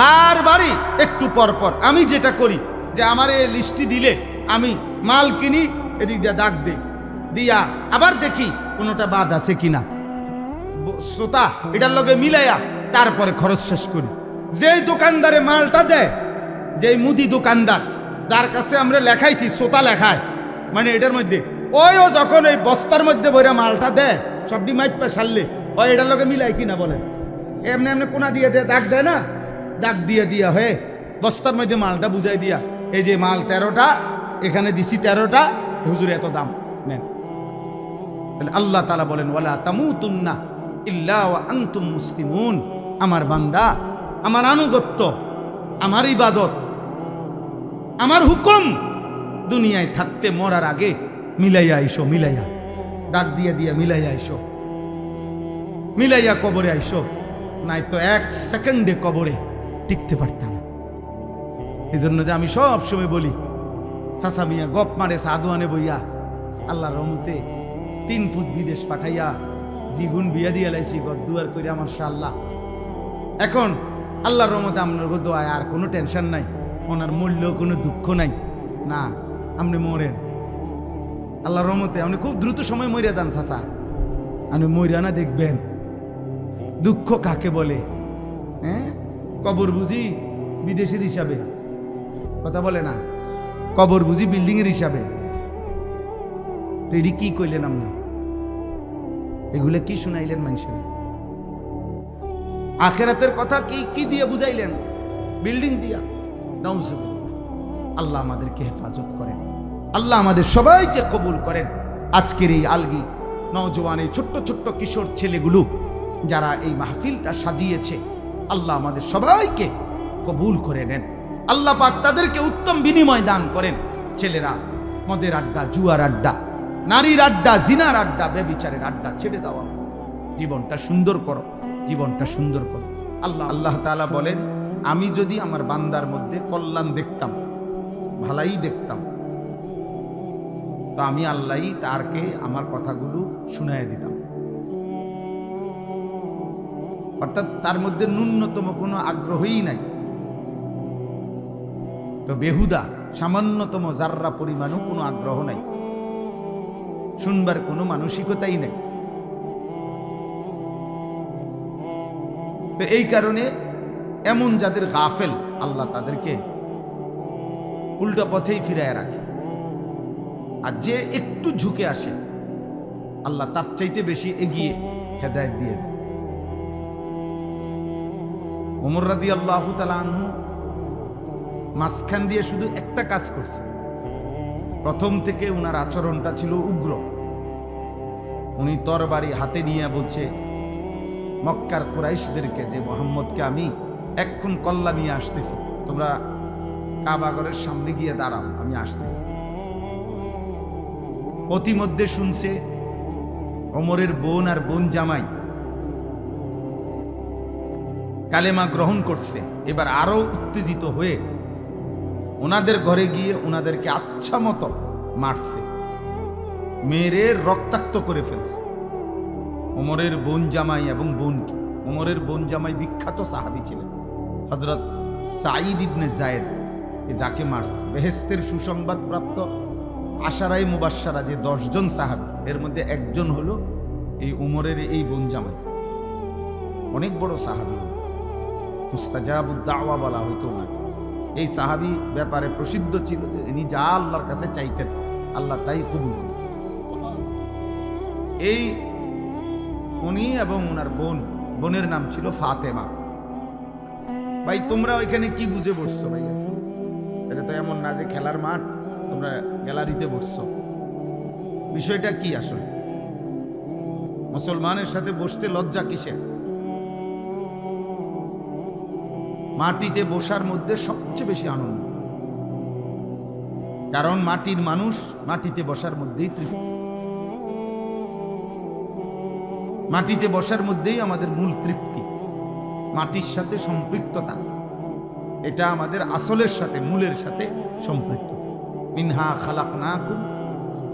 বারবারই একটু পর পর আমি যেটা করি যে আমার এই লিস্টি দিলে আমি মাল কিনি, এদিক দিয়ে দাগ দিই, দিয়া আবার দেখি কোনোটা বাদ আছে কিনা, শ্রোতা এটার লগে মিলাইয়া তারপরে খরচ শেষ করি। যেই দোকানদারে মালটা দেয়, যেই মুদি দোকানদার যার কাছে আমরা লেখাইছি শ্রোতা লেখায়, মানে এটার মধ্যে ওইও যখন ওই বস্তার মধ্যে বইরা মালটা দেয় সবটি মাইপা সারলে ওই এটার লগে মিলাই কিনা বলেন, এমনি এমনি কোনা দিয়ে দেয়, দাগ দেয় না, দাগ দিয়ে দিয়া হয়ে বস্তার মধ্যে মালটা বুঝাই দিয়া, এই যে মাল 13টা, এখানে দিছি 13টা, হুজুর এত দাম নেন। তাহলে আল্লাহ তাআলা বলেন ওয়ালা তামুতুন্না ইল্লা ওয়া আনতুম মুসলিমুন, আমার বান্দা, আমার আনুগত্য, আমার ইবাদত, আমার হুকুম দুনিয়ায় থাকতে মরার আগে মিলাইয়া আইসো, মিলাইয়া ডাক দিয়ে দিয়া মিলাইয়া আইসো, মিলাইয়া কবরে আইসো, নাই তো 1 সেকেন্ডে কবরে টিকতে পারতাম না। এই জন্য যে আমি সব সময় বলি, চাচা মিয়া গপ মারে সাধুয়ানে বইয়া আল্লাহর রহমতে 3 ফুট বিদেশ পাঠাইয়া জীবন বিয়া দিয়ে লাইছি গদ্দুয়ার করে আমার মাশাআল্লাহ। এখন আল্লাহর রহমতে আপনার দোয়ায় আর কোনো টেনশন নাই, ওনার মূল্যেও কোনো দুঃখ নাই। না, আপনি মরেন আল্লাহর রহমতে, আপনি খুব দ্রুত সময় মরিয়া যান চাচা, আপনি মরিয়া না দেখবেন দুঃখ কাকে বলে। হ্যাঁ, কবর বুঝি বিদেশের হিসাবে, কথা বলে না, কবর বুঝি বিল্ডিং এর হিসাবে। তো এটি কি কইলেন আপনি? এগুলো কি শুনাইলেন মানুষের? আখেরাতের কথা কি কি দিয়ে বুঝাইলেন? বিল্ডিং দিয়া। নাউজুবিল্লাহ। আল্লাহ আমাদেরকে হেফাজত করেন, আল্লাহ আমাদের সবাইকে কবুল করেন। আজকের এই আলগি নওজোয়ান, এই ছোট্ট ছোট্ট কিশোর ছেলেগুলো যারা এই মাহফিলটা সাজিয়েছে, আল্লাহ আমাদের সবাইকে কবুল করে নেন। আল্লাহ পাক তাদেরকে উত্তম বিনিময় দান করেন। ছেলেরা মদের আড্ডা, জুয়ার আড্ডা, নারীর আড্ডা, জিনার আড্ডা, ব্যভিচারের আড্ডা ছেড়ে দেওয়া, জীবনটা সুন্দর করো, জীবনটা সুন্দর করো। আল্লাহ তাআলা বলেন, আমি যদি আমার বান্দার মধ্যে কল্যাণ দেখতাম, ভালাই দেখতাম, তো আমি আল্লাহই তারকে আমার কথাগুলো শুনাইয়া দিতাম। অর্থাৎ তার মধ্যে ন্যূনতম কোনো আগ্রহই নাই, তো বেহুদা সামান্যতম জাররা পরিমাণও কোনো আগ্রহ নাই, শুনবার কোনো মানসিকতাই নাই। তো এই কারণে এমন যাদের গাফেল, আল্লাহ তাদেরকে উল্টা পথেই ফিরায় রাখে। আর যে একটু ঝুঁকে আসে, আল্লাহ তার চাইতে বেশি এগিয়ে হেদায়েত দিয়ে দেয়। ওমর রাদিয়াল্লাহু তাআলা আনহু মাঝখান দিয়ে শুধু একটা কাজ করছে। প্রথম থেকে উনার আচরণটা ছিল উগ্র। উনি তরবারি হাতে নিয়ে বলছে মক্কার কুরাইশদেরকে যে মুহাম্মদকে আমি এক্ষণ কল্লা নিয়ে আসতেছি, তোমরা কাবাগরের সামনে গিয়ে দাঁড়াও, আমি আসতেছি। প্রতিমধ্যে শুনছে ওমরের বোন আর বোন জামাই কালেমা গ্রহণ করছে। এবার আরো উত্তেজিত হয়ে ওনাদের ঘরে গিয়ে ওনাদেরকে আচ্ছা মতো মারছে, মেরে রক্তাক্ত করে ফেলছে। ওমরের বোন জামাই এবং বোনকে, ওমরের বোন জামাই বিখ্যাত সাহাবী ছিলেন হযরত সাঈদ ইবনে যায়েদ, যাকে মারছে। বেহেশতের সুসংবাদ প্রাপ্ত আশারায়ে মুবাশশারা যে 10 জন সাহাবী, এর মধ্যে একজন হলো এই ওমরের এই বোন জামাই। অনেক বড় সাহাবী, মুস্তাজাবুদ দাওয়া বলা হইতো ওনাকে। এই সাহাবী ব্যাপারে প্রসিদ্ধ ছিল যে ইনি যা আল্লাহর কাছে চাইতেন আল্লাহ তাই কবুল করতেন। এই উনি এবং ওনার বোনের নাম ছিল ফাতেমা। ভাই তোমরা ওইখানে কি বুঝে বসছো? ভাই এটা তো এমন না যে খেলার মাঠ, তোমরা গ্যালারিতে বসছো। বিষয়টা কি আসলে? মুসলমানের সাথে বসতে লজ্জা কিসের? মাটিতে বসার মধ্যে সবচেয়ে বেশি আনন্দ, কারণ মাটির মানুষ মাটিতে বসার মধ্যেই তৃপ্তি, মাটিতে বসার মধ্যেই আমাদের মূল তৃপ্তি, মাটির সাথে সম্পৃক্ততা, এটা আমাদের আসলের সাথে, মূলের সাথে সম্পৃক্ত। মিনহা খালাকনাকুম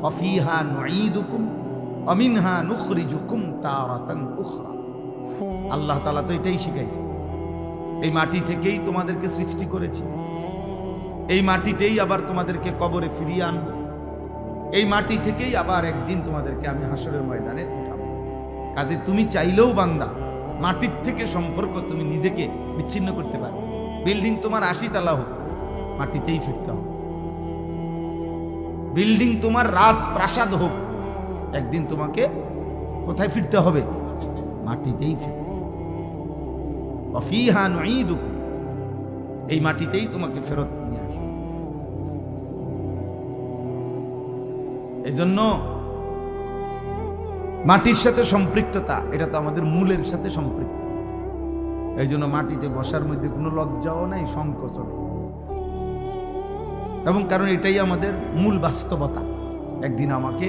অফিহা নুঈদুকুম ওয়া মিনহা নুখরিজুকুম তারাতান উখরা। আল্লাহ তাআলা তো এটাই শিখাইছে, এই মাটি থেকেই তোমাদেরকে সৃষ্টি করেছি, এই মাটিতেই আবার তোমাদেরকে কবরে ফিরিয়ে আনবো, এই মাটি থেকেই আবার একদিন তোমাদেরকে আমি হাসরের ময়দানে উঠাবো। কাজে তুমি চাইলেও বান্দা মাটির থেকে সম্পর্ক তুমি নিজেকে বিচ্ছিন্ন করতে পারো। বিল্ডিং তোমার 80 তলা হোক, মাটিতেই ফিরতে হবে। বিল্ডিং তোমার রাজপ্রাসাদ হোক, একদিন তোমাকে কোথায় ফিরতে হবে? মাটিতেই ফিরতে হবে। অফিহা নুঈদুকুম, এই মাটিতেই তোমাকে ফেরত নিয়ে আসবে। এই জন্য মাটির সাথে সম্পৃক্ততা, এটা তো আমাদের মূলের সাথে সম্পৃক্ত। এই জন্য মাটিতে বসার মধ্যে কোনো লজ্জাও নাই, সংকোচও নেই। এবং কারণ এটাই আমাদের মূল বাস্তবতা। একদিন আমাকে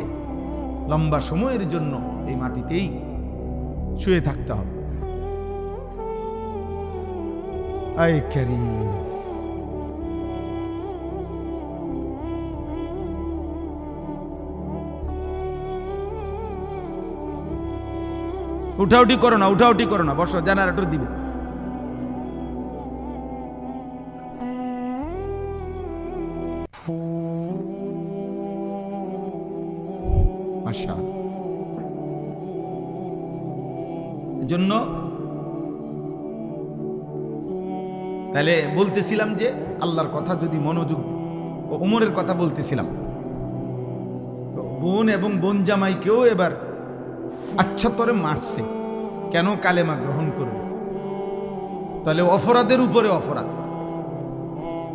লম্বা সময়ের জন্য এই মাটিতেই শুয়ে থাকতে হবে। আয় কারীম, উঠাউটি করো না, উঠাউটি করো না, বসো, জেনারেটর দিবে। জন্য তাহলে বলতেছিলাম যে আল্লাহর কথা যদি মনোযোগ, ও ওমরের কথা বলতেছিলাম, বোন এবং বোন জামাইকেও এবার আচ্ছা তরে মারছে। কেন? কালেমা গ্রহণ করবে। তাহলে অপরাধের উপরে অপরাধ,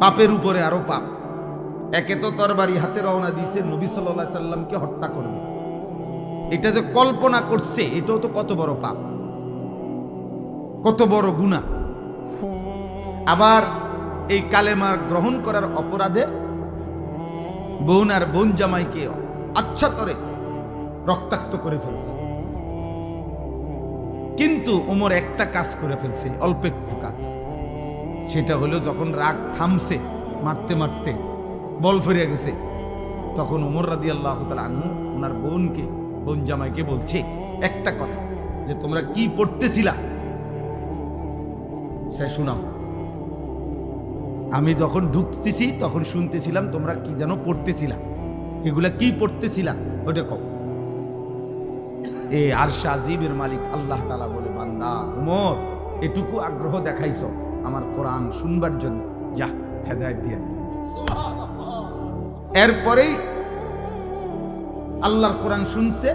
পাপের উপরে আরো পাপ। একে তো তরবারি হাতে রওনা দিয়েছে নবী সাল্লাল্লাহু আলাইহি সাল্লামকে হত্যা করবে, এটা যে কল্পনা করছে এটাও তো কত বড় পাপ, কত বড় গুনাহ। আবার এই কালেমা গ্রহণ করার অপরাধে বোন আর বোন জামাইকে আচ্ছা তরে রক্তাক্ত করে ফেলছে। কিন্তু ওমর একটা কাজ করে ফেলছে, অল্প একটু কাজ। সেটা হলো যখন রাগ থামছে, মারতে মারতে বল ফিরে গেছে, তখন ওমর রাদিয়াল্লাহু তাআলা আনহু ওনার বোনকে, বোন জামাইকে বলছে একটা কথা, যে তোমরা কি পড়তেছিলা সে শোনাও। আমি যখন ঢুকতেছি তখন শুনতেছিলাম তোমরা কি যেন পড়তেছিলা, এগুলা কি পড়তেছিলা ওটা কও। এই আরশ আজিমের মালিক আল্লাহ তাআলা বলে, বান্দা ওমর, এটুকু আগ্রহ দেখাইছো আমার কোরআন শুনবার জন্য, যা হেদায়েত দিয়ে দিলাম। এরপরেই আল্লাহর কোরআন শুনছে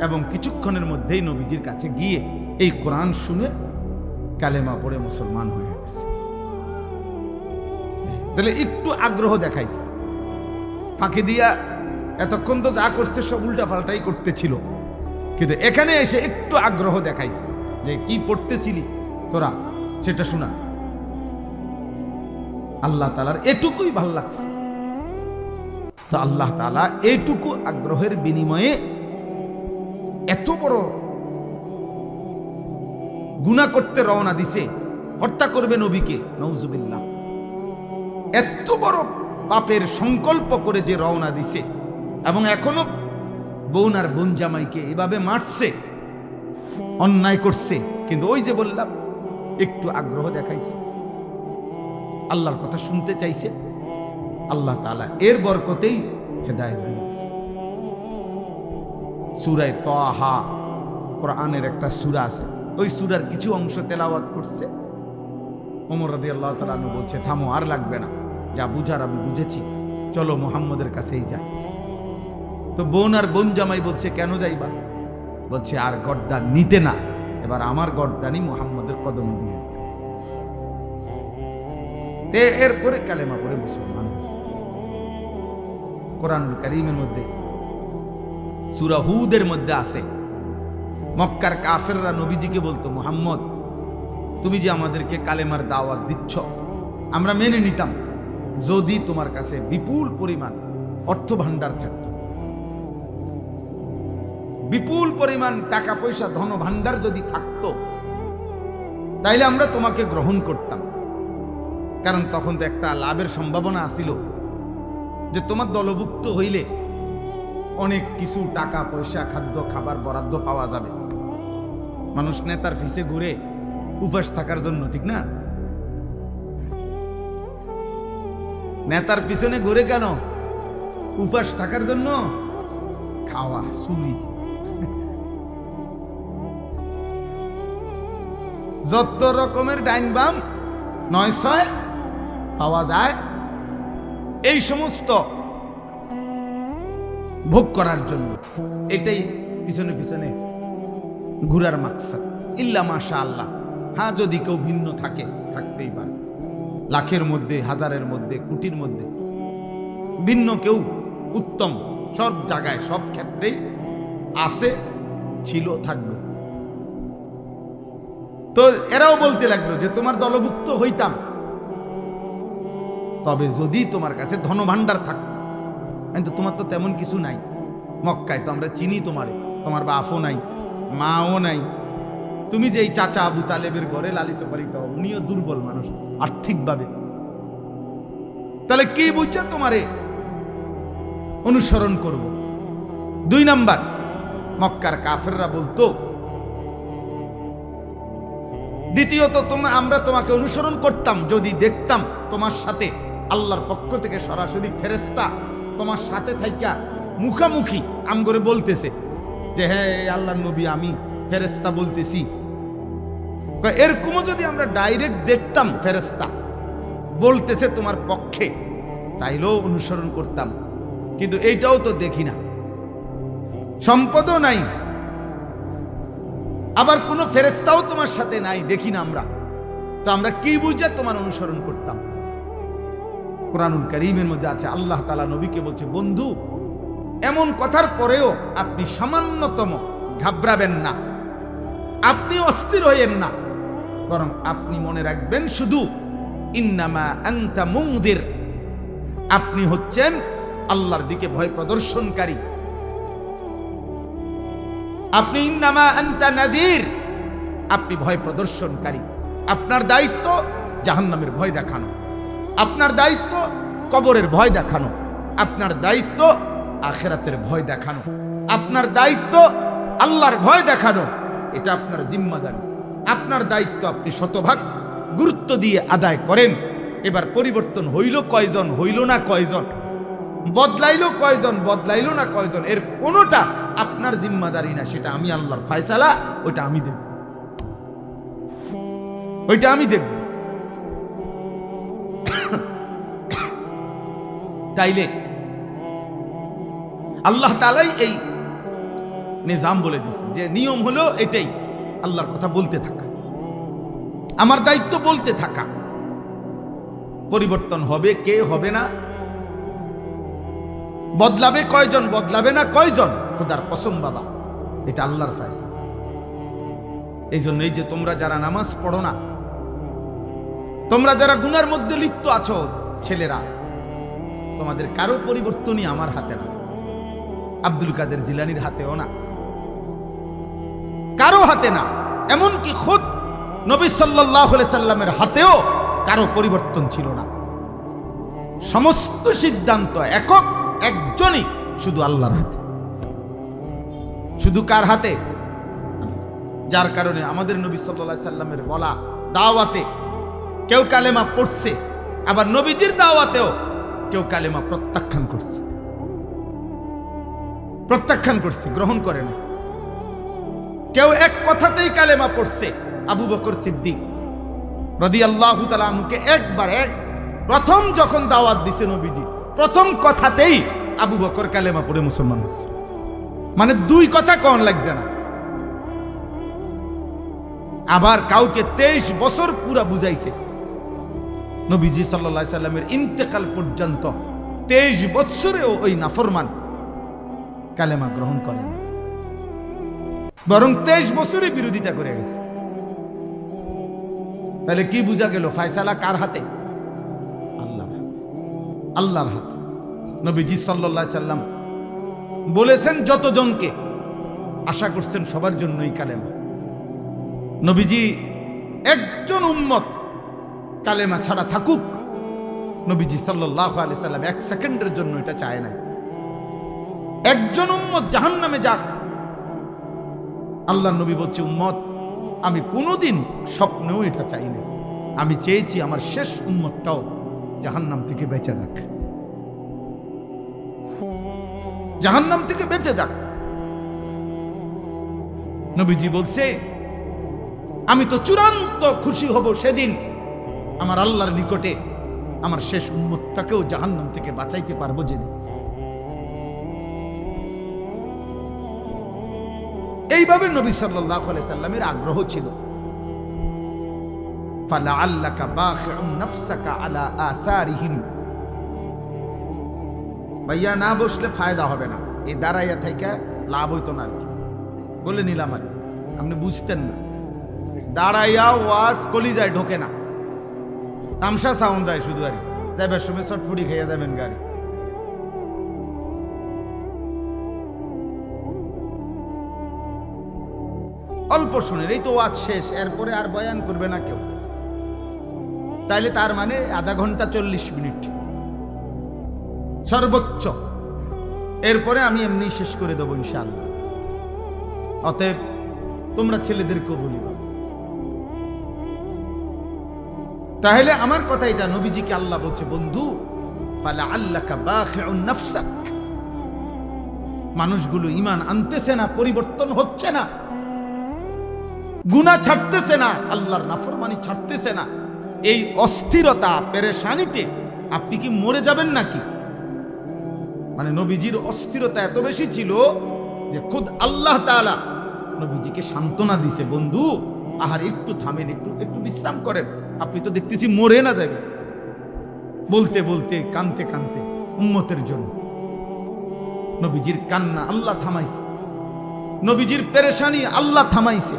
এবং কিছুক্ষণের মধ্যেই নবীজির কাছে গিয়ে এই কোরআন শুনে কালেমা পড়ে মুসলমান হয়ে গেছে। তাহলে একটু আগ্রহ দেখাইছে, ফাঁকি দিয়া এতক্ষণ তো যা করছে সব উল্টা পাল্টাই করতেছিল, কিন্তু এখানে এসে একটু আগ্রহ দেখাইছে যে কি পড়তেছিলি তোরা সেটা শোনা। আল্লাহ তাআলার এটুকুই ভাল লাগছে। তো আল্লাহ তাআলা এইটুকু আগ্রহের বিনিময়ে এত বড় গুনাহ করতে রওনা দিছে, হত্যা করবে নবীকে, নাউজুবিল্লাহ। এত বড় পাপের সংকল্প করে যে রওনা দিছে এবং এখনো বোন আর বোন জামাইকে এভাবে মারছে, অন্যায় করছে, কিন্তু ওই যে বললাম একটু আগ্রহ দেখাইছে, আল্লাহর কথা শুনতে চাইছে। আল্লাহ তাআলা এর বরকতেই হেদায়েত দিয়েছে। সূরা তাহা কোরআনের একটা সূরা আছে, ওই সূরার কিছু অংশ তেলাওয়াত করছে। ওমর রাদিয়াল্লাহু তাআলা আনহু বলছে, থামো, আর লাগবে না, যা বুঝার আমি বুঝেছি, চলো মুহাম্মদের কাছেই যাই। তো বোন আর বোন জামাই বলছে, কেন যাইবা? বলছে, আর গর্দান নিতে না, এবার আমার গর্দানি মুহাম্মদের কদমে দিয়ে। এরপরে কালেমা পড়ে মুসলমান হয়েছে। কোরআনুল কারীমের মধ্যে সূরা হুদের মধ্যে আছে, মক্কার কাফেররা নবীজিকে বলতো, মুহাম্মদ তুমি যে আমাদেরকে কালেমার দাওয়াত দিচ্ছ আমরা মেনে নিতাম যদি তোমার কাছে বিপুল পরিমাণ অর্থ ভান্ডার থাকত, বিপুল পরিমাণ টাকা পয়সা ধন ভান্ডার যদি থাকতো তাইলে আমরা তোমাকে গ্রহণ করতাম। কারণ তখন তো একটা লাভের সম্ভাবনা আছিল যে তোমার দলভুক্ত হইলে অনেক কিছু টাকা পয়সা খাদ্য খাবার বরাদ্দ পাওয়া যাবে। মানুষ নেতার পিছে ঘুরে উপাস থাকার জন্য, ঠিক না? নেতার পিছনে ঘুরে কেন? উপাস থাকার জন্য। খাওয়া, চুরি, যত রকমের ডাইন বাম নয় ছয় পাওয়া যায়, এই সমস্ত ভোগ করার জন্য। এটাই পিছনে পিছনে ঘুরার মাকসাদ। ইল্লা মাশা আল্লাহ, হ্যাঁ যদি কেউ ভিন্ন থাকে, থাকতেই পারে। লাখের মধ্যে, হাজারের মধ্যে, কোটির মধ্যে ভিন্ন কেউ উত্তম সব জায়গায় সব ক্ষেত্রেই আছে, ছিল, থাকবে। তো এরাও বলতে লাগলো যে তোমার দলভুক্ত হইতাম, তবে যদি তোমার কাছে ধনভাণ্ডার থাকতো। কিন্তু তোমার তো তেমন কিছু নাই। মক্কায় তো আমরা চিনি তোমারে, তোমার বাপও নাই, মাও নাই। তুমি যে এই চাচা আবু তালেবের ঘরে লালিত পালিত, উনিও দুর্বল মানুষ আর্থিকভাবে। তাহলে কি বুঝছে তোমারে অনুসরণ করব? 2 নাম্বার, মক্কার কাফেররা বলতো, দ্বিতীয়ত আমরা তোমাকে অনুসরণ করতাম যদি দেখতাম তোমার সাথে আল্লাহর পক্ষ থেকে সরাসরি ফেরেশতা তোমার সাথে থাইকা মুখামুখি আম করে বলতেছে যে হ্যাঁ আল্লাহর নবী, আমি ফেরেশতা বলতেছি। এরকমও যদি আমরা ডাইরেক্ট দেখতাম ফেরেশতা বলতেছে তোমার পক্ষে, তাইলেও অনুসরণ করতাম। কিন্তু এইটাও তো দেখি না, সম্পদও নাই, আবার কোনো ফেরেশতাও তোমার সাথে নাই, দেখি না আমরা। তো আমরা কি বুঝে তোমার অনুসরণ করতাম? কুরআনুল কারীমের মধ্যে আছে, আল্লাহ তাআলা নবীকে বলছে, বন্ধু এমন কথার পরেও আপনি সামান্যতম ঘাবড়াবেন না, আপনি অস্থির হইয়েন না, বরং আপনি মনে রাখবেন শুধু ইন্নামা আনতা মুনদির, আপনি হচ্ছেন আল্লাহর দিকে ভয় প্রদর্শনকারী। আপনি ইন্নামা আনতা নাযীর, আপনি ভয় প্রদর্শনকারী। আপনার দায়িত্ব জাহান্নামের ভয় দেখানো, আপনার দায়িত্ব কবরের ভয় দেখানো, আপনার দায়িত্ব আখিরাতের ভয় দেখানো, আপনার দায়িত্ব আল্লাহর ভয় দেখানো। এটা আপনার জিম্মাদারি, আপনার দায়িত্ব আপনি শতভাগ গুরুত্ব দিয়ে আদায় করেন। এবার পরিবর্তন হইল কয়জন, হইল না কয়জন, বদলাইলো কয়জন, বদলাইলো না কয়জন, এর কোনোটা আপনার জিম্মাদারি না। সেটা আমি আল্লাহর ফয়সালা, ওইটা আমি দেব, ওইটা আমি দেব। তাইলে আল্লাহ তাআলাই এই নিজাম বলে দিয়েছে যে নিয়ম হলো এটাই, আল্লাহর কথা বলতে থাকা, আমার দায়িত্ব বলতে থাকা। পরিবর্তন হবে কে, হবে না, বদলাবে কয়জন, বদলাবে না কয়জন, খোদার কসম বাবা, এটা আল্লাহর ফয়সালা। এই জন্য এই যে তোমরা যারা নামাজ পড়ো না, তোমরা যারা গুনার মধ্যে লিপ্ত আছো, ছেলেরা, তোমাদের কারো পরিবর্তনই আমার হাতে না, আব্দুল কাদের জিলানীর হাতেও না, কারো হাতে না। এমনকি খুদ নবী সাল্লাল্লাহু আলাইহি সাল্লামের হাতেও কারো পরিবর্তন ছিল না। সমস্ত সিদ্ধান্ত একক একজনই, শুধু আল্লাহর হাতে। শুধু কার হাতে? যার কারণে আমাদের নবী সাল্লাল্লাহু আলাইহি সাল্লামের বলা দাওয়াতে কেউ কালেমা পড়ছে, আবার নবীজির দাওয়াতেও কেউ কালেমা প্রত্যাখ্যান করছে, প্রত্যাখ্যান করছে, গ্রহণ করে না। কেউ এক কথাতেই কালেমা পড়ছে, আবু বকর সিদ্দিক রাদিয়াল্লাহু তাআলা আনহুকে একবার প্রথম যখন দাওয়াত দিছে নবীজি, প্রথম কথাতেই আবু বকর কালেমা পড়ে মুসলমান হয়েছে। মানে 2 কথা কোন লাগছে না। আবার কাউকে 23 বছর পুরা বুঝাইছে, নবীজি সাল্লাল্লাহু আলাইহি সাল্লামের ইন্তেকাল পর্যন্ত 23 বছরেও ওই নাফরমান কালেমা গ্রহণ করে না, বরং 23 বছরে বিরোধিতা করে গেছে। তাহলে কি বুঝা গেল? ফয়সালা কার হাতে? আল্লাহর হাতে, আল্লাহর হাতে। নবীজি সাল্লাল্লাহু আলাইহি সাল্লাম বলেছেন যতজনকে, আশা করছেন সবার জন্যই কালেমা। নবীজি একজন উম্মত কালেমা ছাড়া থাকুক, নবীজি সাল্লাল্লাহু আলাইহি সাল্লাম 1 সেকেন্ডের জন্য এটা চায় না। একজন উম্মত জাহান্নামে যাক। আল্লাহর নবী বলছে, উম্মত আমি কোনোদিন স্বপ্নেও এটা চাইনি। আমি চেয়েছি আমার শেষ উম্মতটাও জাহান্নাম থেকে বেঁচে যাক, জাহান্নাম থেকে বেঁচে যাক। নবীজি বলছে, আমি তো চূড়ান্ত খুশি হব সেদিন আমার আল্লাহর নিকটে আমার শেষ উম্মতটাকেও জাহান্নাম থেকে বাঁচাইতে পারবো যেদিন। এইভাবে নবী সাল্লাল্লাহু আলাইহি সাল্লামের আগ্রহ ছিল। ফালাআল্লাকা বাখিউন নাফসাকা আলা আথারিহিম। ভাইয়া না বসলে ফায়দা হবে না, এই দাঁড়াইয়া থেকে লাভ হইতো না আর কি, বলে নিলাম আর আপনি বুঝতেন না। দাঁড়াইয়া ওয়াজ কলিজায় ঢোকে না, তামসা সাউন্ড যায় শুধু আর যাইবার সময় চটফুটি খেয়ে যাবেন গাড়ি। অল্প শুনেন, এই তো ওয়াজ শেষ, এরপরে আর বয়ান করবে না কেউ, তাইলে তার মানে আধা ঘন্টা 40 মিনিট সর্বোচ্চ, এরপরে আমি এমনি শেষ করে দেবো ইনশাআল্লাহ। অতএব তোমরা ছেলেদেরকেও বলিবা। তাহলে আমার কথা এটা, নবীজিকে আল্লাহ বলছে, বন্ধু ফালাআল্লাকা বাখিউন নাফসাক। মানুষগুলো ঈমান আনতেছে না, পরিবর্তন হচ্ছে না, গুনাহ ছাড়তেছে না, আল্লাহর নাফরমানি ছাড়তেছে না। এই অস্থিরতা পেরেশানিতে আপনি কি মরে যাবেন নাকি? মানে নবীজির অস্থিরতা এত বেশি ছিল যে খুদ আল্লাহ তাআলা নবীজিকে সান্ত্বনা দিছে, বন্ধু আহার একটু থামেন, একটু বিশ্রাম করেন, আপনি তো দেখতেছি মরে না যাবেন। বলতে বলতে কানতে কানতে উম্মতের জন্য নবীজির কান্না আল্লাহ থামাইছে, নবীজির পেরেশানি আল্লাহ থামাইছে,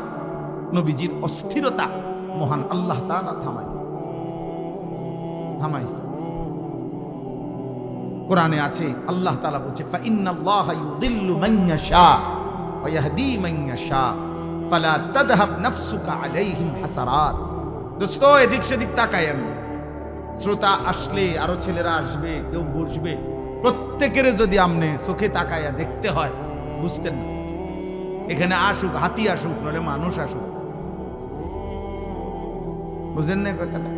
নবীজির অস্থিরতা মহান আল্লাহ তাআলা থামাইছে। কোরআনে আছে, আল্লাহ তাআলা বলছে, ফাইন্নাল্লাহা ইউদিল্লু মান ইয়াশা ওয়া ইয়াহদি মান ইয়াশা ফালা তাযহাব নাফসুকা আলাইহিম হাসারাত। দোস্ত এদিক সেদিক তাকায়েন, শ্রোতা আসলে আরো ছেলেরা আসবে, কেউ বসবে, প্রত্যেকের যদি আমনে চোখে তাকায়া দেখতে হয়, বুঝতেন না এখানে আসুক হাতি আসুক নলে মানুষ আসুক, বুঝেন না কথাটা?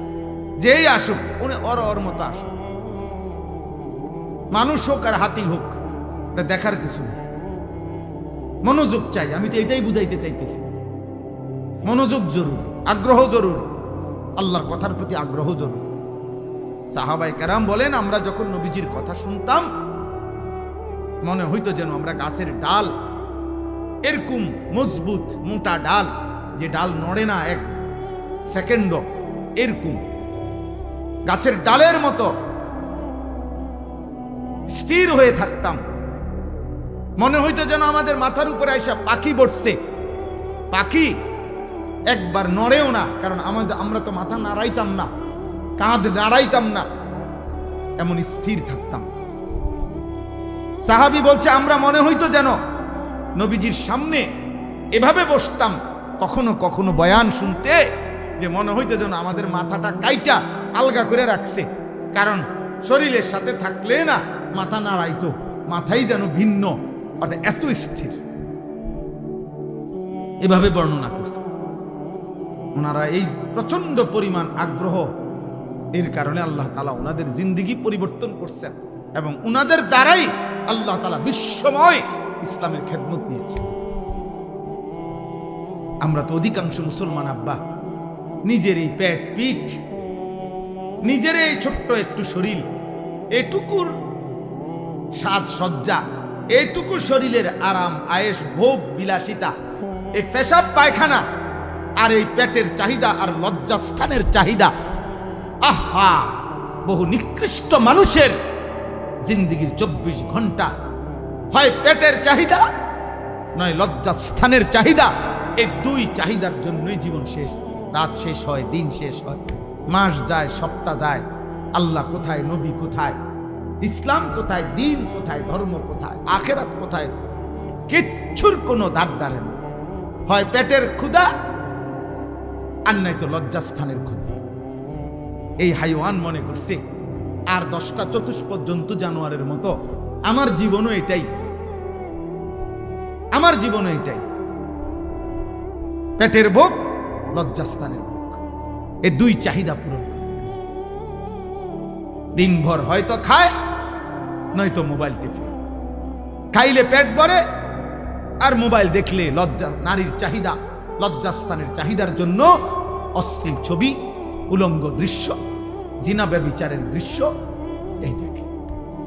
যেই আসুক উনি ওর মতো আসুক, মানুষ হোক আর হাতি হোক, এটা দেখার কিছু নেই। মনোযোগ চাই, আমি তো এটাই বুঝাইতে চাইতেছি। মনোযোগ জরুরি, আগ্রহ জরুরি, আল্লাহর কথার প্রতি আগ্রহ জরুরি। সাহাবায়ে কেরাম বলেন, আমরা যখন নবীজির কথা শুনতাম মনে হইতো যেন আমরা গাছের ডাল, এরকম মজবুত মোটা ডাল, যে ডাল নড়ে না এক সেকেন্ড, এরকম গাছের ডালের মতো স্থির হয়ে থাকতাম। মনে হইতো যেন আমাদের মাথার উপরে আইসা পাখি বসছে, পাখি একবার নড়েও না, কারণ আমরা তো মাথা নাড়াইতাম না, কাঁধ নাড়াইতাম না, এমন স্থির থাকতাম। সাহাবী বলছে, আমরা মনে হইতো যেন নবীজির সামনে এভাবে বসতাম কখনো কখনো বয়ান শুনতে, যে মনে হইতো যেন আমাদের মাথাটা কাইটা আলগা করে রাখছে, কারণ শরীরের সাথে থাকলে না মাথা নাড়াইতো, মাথাই যেন ভিন্ন, অর্থাৎ এত স্থির। এভাবে বর্ণনা করছে ওনারা। এই প্রচন্ড পরিমাণ আগ্রহ, এর কারণে আল্লাহ তাআলা ওনাদের জিন্দেগি পরিবর্তন করছেন এবং ওনাদের দ্বারাই আল্লাহ তাআলা বিশ্বময় ইসলামের খেদমত নিয়েছেন। আমরা তো অধিকাংশ মুসলমান আব্বা নিজের এই পেট পিঠ, নিজের এই ছোট্ট একটু শরীর, এটুকুর সাজ সজ্জা, এটুকু শরীরের আরাম আয়েশ ভোগ বিলাসিতা, এই পেশাব পায়খানা আর এই পেটের চাহিদা আর লজ্জাস্থানের চাহিদা, আহা, বহু নিকৃষ্ট মানুষের জিন্দেগির 24 ঘন্টা হয় পেটের চাহিদা নয় লজ্জাস্থানের চাহিদা। এই দুই চাহিদার জন্যই জীবন শেষ, রাত শেষ হয়, দিন শেষ হয়, মাস যায়, সপ্তাহ যায়, আল্লাহ কোথায়, নবী কোথায়, ইসলাম কোথায়, দিন কোথায়, ধর্ম কোথায়, আখেরাত কোথায়, কিচ্ছুর কোনো ধার ধারে না। হয় পেটের ক্ষুধা আর নাই তো লজ্জাস্থানের ক্ষুধা। এই হাইওয়ান মনে করছে আর 10টা চতুষ্পদ জন্তু জানোয়ারের মতো আমার জীবনও এটাই, আমার জীবনে এটাই, পেটের ভোগ, লজ্জাস্থানের ভোগ, এই দুই চাহিদা পূরণ করে। দিনভর হয়তো খায়, নয়তো মোবাইল টিপে। খাইলে পেট ভরে, আর মোবাইল দেখলে লজ্জা, নারীর চাহিদা, লজ্জাস্থানের চাহিদার জন্য অশ্লীল ছবি, উলঙ্গ দৃশ্য, জিনা ব্যভিচারের দৃশ্য এই দেখে।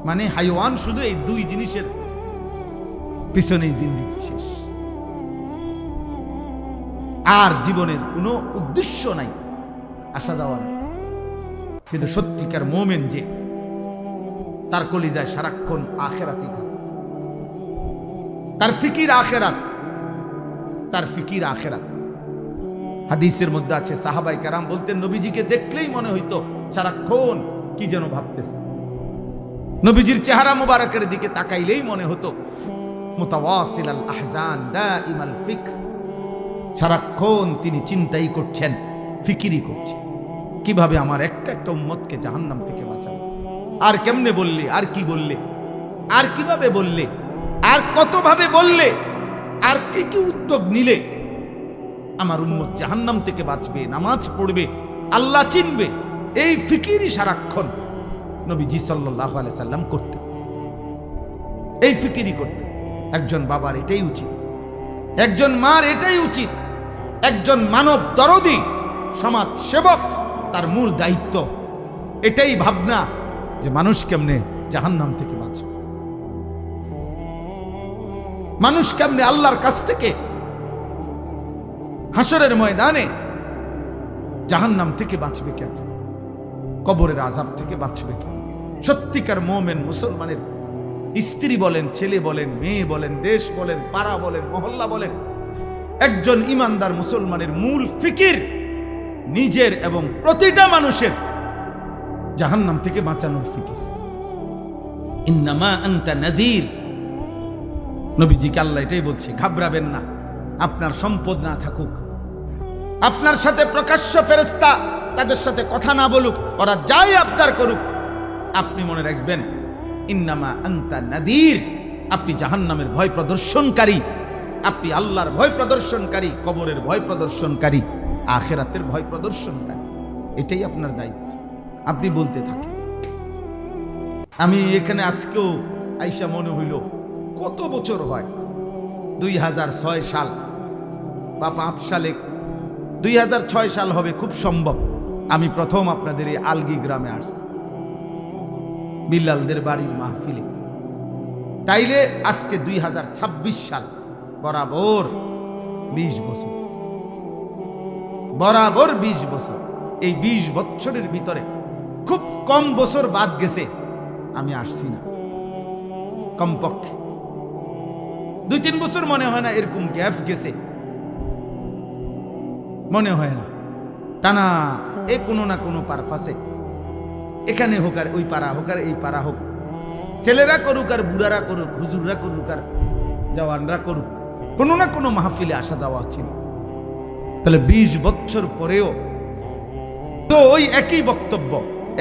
মানে হাইওয়ান শুধু এই দুই জিনিসের পিছনেই জিন্দেগি শেষ। আর জীবনের কোনো উদ্দেশ্য নাই, আসা যাওয়া নাই। কিন্তু সত্যিকার মোমেন যে, তার কলিজায় সারাক্ষণ আখেরাতই থাকে, তার ফিকির আখেরাত, তার ফিকির আখেরাত। হাদিসের মধ্যে আছে, সাহাবায়ে কেরাম বলতেন, নবীজিকে দেখলেই মনে হইতো সারাক্ষণ কি যেন ভাবতেছে। নবীজির চেহারা মুবারকের দিকে তাকাইলেই মনে হতো মুতাওয়াসিল আল আহজান দাইমাল ফিক্র, সারাক্ষণ তিনি চিন্তাই করছেন, ফিকিরই করছেন, কিভাবে আমার একটা একটা উম্মতকে জাহান্নাম থেকে বাঁচাবো। আর কেমনে বললে, আর কি বললে, আর কিভাবে বললে, আর কতভাবে বললে, আর কি কি উদ্যোগ নিলে আমার উম্মত জাহান্নাম থেকে বাঁচবে, নামাজ পড়বে, আল্লাহ চিনবে। এই ফিকিরই সারাক্ষণ নবীজি সাল্লাল্লাহু আলাইহি সাল্লাম করতেন, এই ফিকিরই করতেন। একজন বাবার এটাই উচিত, একজন মার এটাই উচিত, একজন মানব দরদি সমাজ সেবক, তার মূল দায়িত্ব এটাই ভাবনা যে মানুষ কেমনে জাহান্নাম থেকে বাঁচবে, মানুষ কেমনে আল্লাহর কাছ থেকে হাসরের ময়দানে জাহান্নাম থেকে বাঁচবে, কেমন কবরের আযাব থেকে বাঁচবে। কেমন সত্যিকার মুমিন মুসলমানের স্ত্রী বলেন, ছেলে বলেন, মেয়ে বলেন, দেশ বলেন, পাড়া বলেন, মহল্লা বলেন, একজন ইমানদার মুসলমানের মূল ফিকির নিজের এবং প্রতিটা মানুষের জাহান্নাম থেকে বাঁচানোর ফিকির। ইন্নামা আনতা নাযীর, নবীজিকে আল্লাহ এটাই বলছে, ঘাবড়াবেন না। আপনার সম্পদ না থাকুক, আপনার সাথে প্রকাশ্য ফেরেশতা তাদের সাথে কথা না বলুক, ওরা যাই আবদার করুক, আপনি মনে রাখবেন ইন্নামা আনতা নাযীর, আপনি জাহান্নামের ভয় প্রদর্শনকারী, আপনি আল্লাহর ভয় প্রদর্শনকারী, কবরের ভয় প্রদর্শনকারী, আখিরাতের ভয় প্রদর্শনকারী। এটাই আপনার দায়িত্ব, আপনি বলতে থাকেন। আমি এখানে আজকেও আইসা মনে হইল কত বছর হয়, 2006 সাল বা 5 সালে, 2006 সাল হবে খুব সম্ভব, আমি প্রথম আপনাদের এই আলগি গ্রামে আসছি বিল্লালদের বাড়ির মাহফিলে। তাইলে আজকে 2026 সাল, বরাবর 20 বছর, বরাবর 20 বছর। এই 20 বছরের ভিতরে খুব কম বছর বাদ গেছে আমি আসছি না, কমপক্ষে 2-3 বছর মনে হয় না এরকম গ্যাপ গেছে, মনে হয় না। টানা এ কোনো না কোনো পারপাসে, এখানে হোক আর ওই পাড়া হোক আর এই পাড়া হোক, ছেলেরা করুক আর বুড়ারা করুক, হুজুররা করুক আর জওয়ানরা করুক, কোনো না কোনো মাহফিলে আসা যাওয়া ছিল। তাহলে 20 বছর পরেও তো ওই একই বক্তব্য,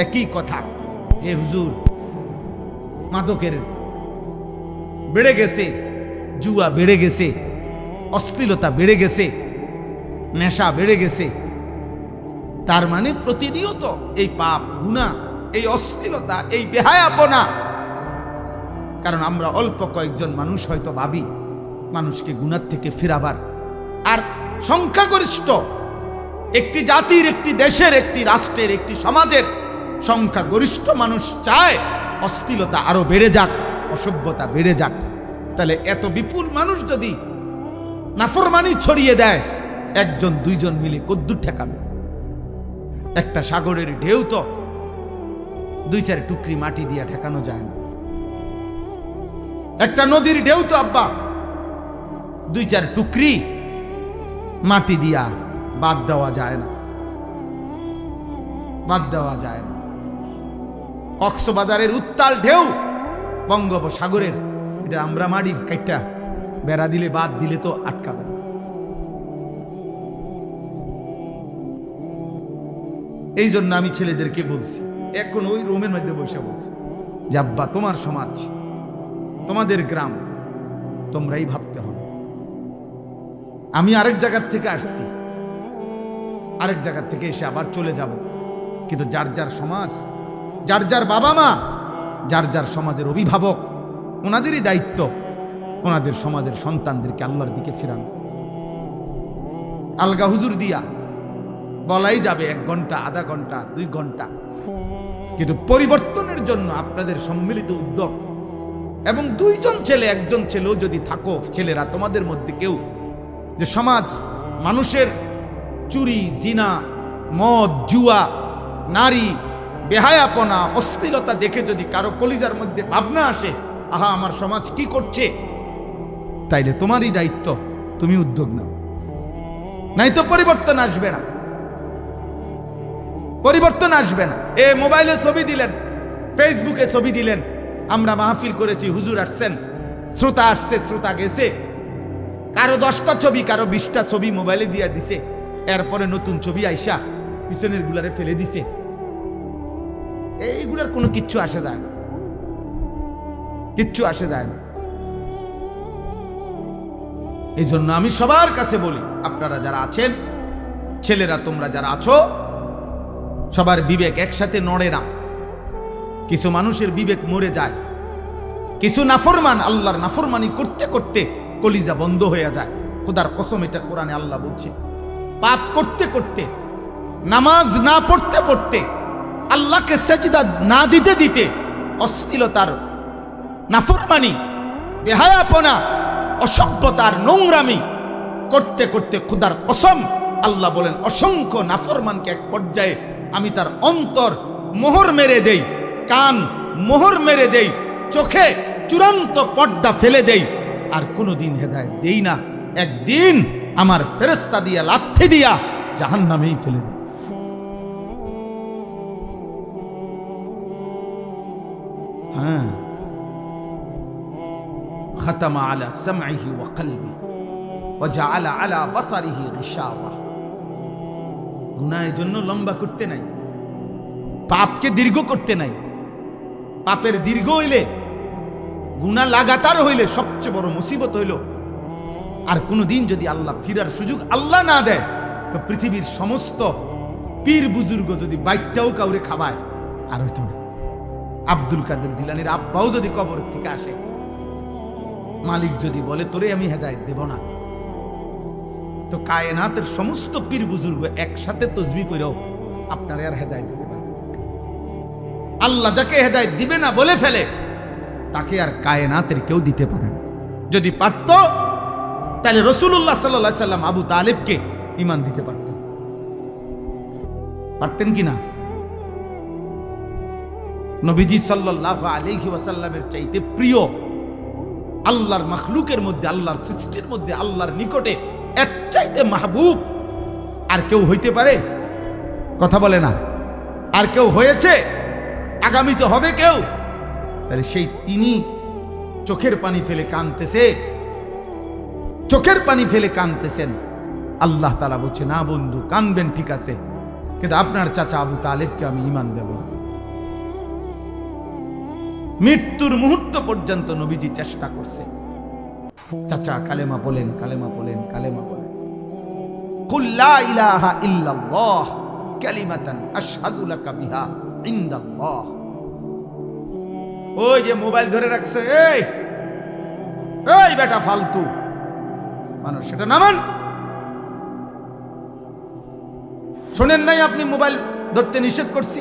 একই কথা, যে হুজুর মাদকের বেড়ে গেছে, জুয়া বেড়ে গেছে, অশ্লীলতা বেড়ে গেছে, নেশা বেড়ে গেছে। তার মানে প্রতিনিয়ত এই পাপ, গুনাহ, এই অশ্লীলতা, এই বেহায়াপনা। কারণ আমরা অল্প কয়েকজন মানুষ হয়তো ভাবি মানুষকে গুনাহ থেকে ফিরাবার, আর সংখ্যাগরিষ্ঠ একটি জাতির, একটি দেশের, একটি রাষ্ট্রের, একটি সমাজের সংখ্যাগরিষ্ঠ মানুষ চায় অশ্লীলতা আরো বেড়ে যাক, অসভ্যতা বেড়ে যাক। তাহলে এত বিপুল মানুষ যদি নাফরমানি ছড়িয়ে দেয়, 1-2 মিলে কদ্দুর ঠেকাবে? একটা সাগরের ঢেউ তো 2-4 টুকরি মাটি দিয়ে ঠেকানো যায় না। একটা নদীর ঢেউ তো আব্বা 2-4 টুকরি মাটি দিয়া বাদ দেওয়া যায় না, বাদ দেওয়া যায় না। কক্সবাজারের উত্তাল ঢেউ, বঙ্গোপসাগরের, এটা আমরা মাটি কাইটা বেড়া দিলে, বাদ দিলে তো আটকাবে না। এই জন্য আমি ছেলেদেরকে বলছি, এখন ওই রুমের মধ্যে বসে বলছি যে আব্বা, তোমার সমাজ, তোমাদের গ্রাম, তোমরাই ভাবতে হবে। আমি আরেক জায়গার থেকে আসছি, আরেক জায়গার থেকে এসে আবার চলে যাব, কিন্তু যার যার সমাজ, যার যার বাবা মা, যার যার সমাজের অভিভাবক, ওনাদেরই দায়িত্ব ওনাদের সমাজের সন্তানদেরকে আল্লাহর দিকে ফিরানো। আলগা হুজুর দিয়া বলাই যাবে 1 ঘন্টা, আধা ঘন্টা, 2 ঘন্টা, কিন্তু পরিবর্তনের জন্য আপনাদের সম্মিলিত উদ্যোগ এবং 2 জন ছেলে 1 জন ছেলেও যদি থাকো, ছেলেরা তোমাদের মধ্যে কেউ যে সমাজ মানুষের চুরি, জিনা, মদ, জুয়া, নারী, বেহায়াপনা, অশ্লীলতা দেখে যদি কারো কলিজার মধ্যে ভাবনা আসে, আহা আমার সমাজ কি করছে, তাইলে তোমারই দায়িত্ব, তুমি উদ্যোগ নাও, নাই তো পরিবর্তন আসবে না, পরিবর্তন আসবে না। মোবাইলে ছবি দিলেন, ফেসবুকে ছবি দিলেন, আমরা মাহফিল করেছি, হুজুর আসছেন, শ্রোতা আসছে, শ্রোতা গেছে, কারো 10টা ছবি, কারো 20টা ছবি মোবাইলে দিয়া দিছে, এরপরে নতুন ছবি আইসা পিছনের গুলারে ফেলে দিছে। এইগুলার কোনো কিচ্ছু আসে যায় না, কিচ্ছু আসে যায় না। এই জন্য আমি সবার কাছে বলি, আপনারা যারা আছেন, ছেলেরা তোমরা যারা আছো, সবার বিবেক একসাথে নড়ে না। কিছু মানুষের বিবেক মরে যায়, কিছু নাফরমান আল্লাহর নাফরমানি করতে করতে কলিজা বন্ধ হয়ে যায়। খোদার কসম, এটা কোরআনে আল্লাহ বলছে, পাপ করতে করতে, নামাজ না পড়তে পড়তে, আল্লাহকে সেজদা না দিতে দিতে, অশ্লীলতার, নাফরমানি, বেহায়াপনা, অসভ্যতার, নোংরামি করতে করতে, খোদার কসম আল্লাহ বলেন, অসংখ্য নাফরমানকে এক পর্যায়ে আমি তার অন্তর মোহর মেরে দেই, কান মোহর মেরে দেই, চোখে চূড়ান্ত পর্দা ফেলে দেই, আর কোনোদিন হেদায়েত দেই না। একদিন আমার ফেরেশতা দিয়া, লাথি দিয়া জাহান্নামেই ফেলে দেই। হ্যাঁ, খাতামা আলা সামঈহি ওয়া কলবি ওয়া জাআলা আলা বাসারিহি গিশাওয়া। গুনাহের জন্য লম্বা করতে নাই, পাপকে দীর্ঘ করতে নাই। পাপের দীর্ঘ হইলে, গুনাহ লাগাতার হইলে সবচেয়ে বড় মুসিবত হইল, আর কোনদিন যদি আল্লাহ ফিরার সুযোগ আল্লাহ না দেয়, তো পৃথিবীর সমস্ত পীর বুজুর্গ যদি বাইকটাও কাউরে খাবায়, আর হইতো না। আব্দুল কাদের জিলানীর আব্বাও যদি কবর থেকে আসে, মালিক যদি বলে তোরে আমি হেদায়েত দেব না, তো কায়নাতের সমস্ত পীর বুজুর্গ একসাথে তসবিহ পড়েও আপনারে আর হেদায়েত দিতে পারে। আল্লাহ যাকে হেদায়েত দিবে না বলে ফেলে, তাকে আর কায়নাতের কেউ দিতে পারে না। যদি পারত, তাহলে রাসূলুল্লাহ সাল্লাল্লাহু আলাইহি সাল্লাম আবু তালেবকে ঈমান দিতে পারতেন, পারতেন কিনা? নবীজি সাল্লাল্লাহু আলাইহি ওয়াসাল্লামের চাইতে প্রিয় আল্লাহর মাখলুকের মধ্যে, আল্লাহর সৃষ্টির মধ্যে, আল্লাহর নিকটে এর চাইতে মাহবুব আর কেউ হইতে পারে? কথা বলে না। আর কেউ হয়েছে? আগামীতে হবে কেউ? তাহলে সেই তিনি চোখের পানি ফেলে কাঁদতেছে, চোখের পানি ফেলে কাঁদতেছেন। আল্লাহ তাআলা বলছে, না বন্ধু, কাঁদবেন ঠিক আছে, কিন্তু আপনার চাচা আবু তালেবকে আমি ঈমান দেব। মৃত্যুর মুহূর্ত পর্যন্ত নবীজি চেষ্টা করছে, চাচা কালেমা বলেন, কালেমা বলেন, কালেমা বলেন। কুল লা ইলাহা ইল্লাল্লাহ কালিমাতান আশহাদু লাকা বিহা ইনদাল্লাহ। ওই যে মোবাইল ধরে রাখছে, এই এই বেটা ফালতু মানুষ, সেটা নামান। শোনেন নাই আপনি মোবাইল ধরতে নিষেধ করছি?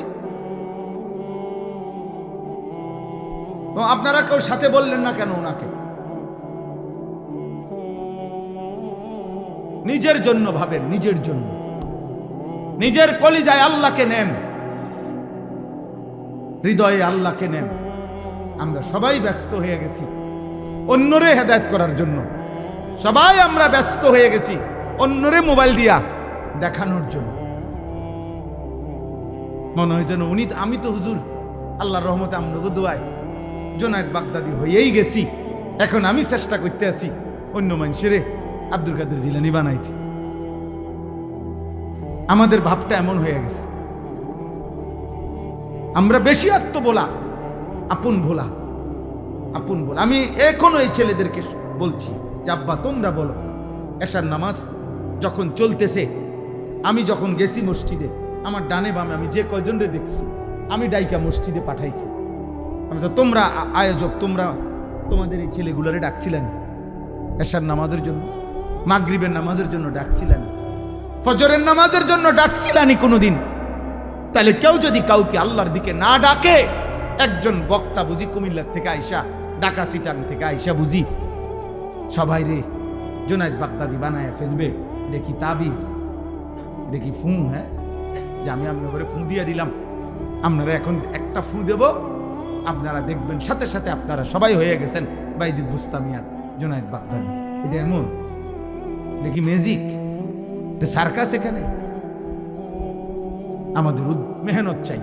তো আপনারা কেউ সাথে বললেন না কেন ওনাকে? নিজের জন্য ভাবেন, নিজের জন্য, নিজের কলিজায় আল্লাহকে নেন, হৃদয়ে আল্লাহকে নেন। আমরা সবাই ব্যস্ত হয়ে গেছি অন্যরে হেদায়েত করার জন্য, সবাই আমরা ব্যস্ত হয়ে গেছি অন্যরে মোবাইল দিয়া দেখানোর জন্য। মনে হয় যেন উনি, আমি তো হুজুর আল্লাহর রহমতে আমনগো দোয়ায় জোনায়েদ বাগদাদি হয়েই গেছি, এখন আমি চেষ্টা করতে আছি অন্য মানুষেরে আব্দুল কাদের জিলানী বানাইতে। আমাদের ভাবটা এমন হয়ে গেছে, আমরা বেশি আত্মবোলা, আপন ভোলা, আপন ভোলা। আমি এখনো এই ছেলেদেরকে বলছি যে আব্বা তোমরা বলো, এশার নামাজ যখন চলতেছে, আমি যখন গেছি মসজিদে, আমার ডানে বামে আমি যে কয়জনরে দেখছি আমি ডাইকা মসজিদে পাঠাইছি। আমি তো তোমরা আয়োজক, তোমরা তোমাদের এই ছেলেগুলোরে ডাকছিলেন এশার নামাজের জন্য, মাগরিবের নামাজের জন্য ডাকছিলেন, ফজরের নামাজের জন্য ডাকছিলেনই কোনোদিন? তাহলে কেউ যদি কাউকে আল্লাহর দিকে না ডাকে, একজন বক্তা বুঝি কুমিল্লার থেকে আইসা, ঢাকা সিটাং থেকে আইসা বুঝি সবাই রে জুনায়েদ বাগদাদি বানায় ফেলবে? দেখি তাবিজ, দেখি ফু, হ্যাঁ, যে আমি আপনার ঘরে ফু দিয়ে দিলাম, আপনারা এখন একটা ফু দেব, আপনারা দেখবেন সাথে সাথে আপনারা সবাই হয়ে গেছেন বাইজিদ বুস্তামিয়ার জুনায়েদ বাগদাদি। এটা এমন দেখি ম্যাজিক, এটা সার্কাস। এখানে আমাদের মেহনত চাই,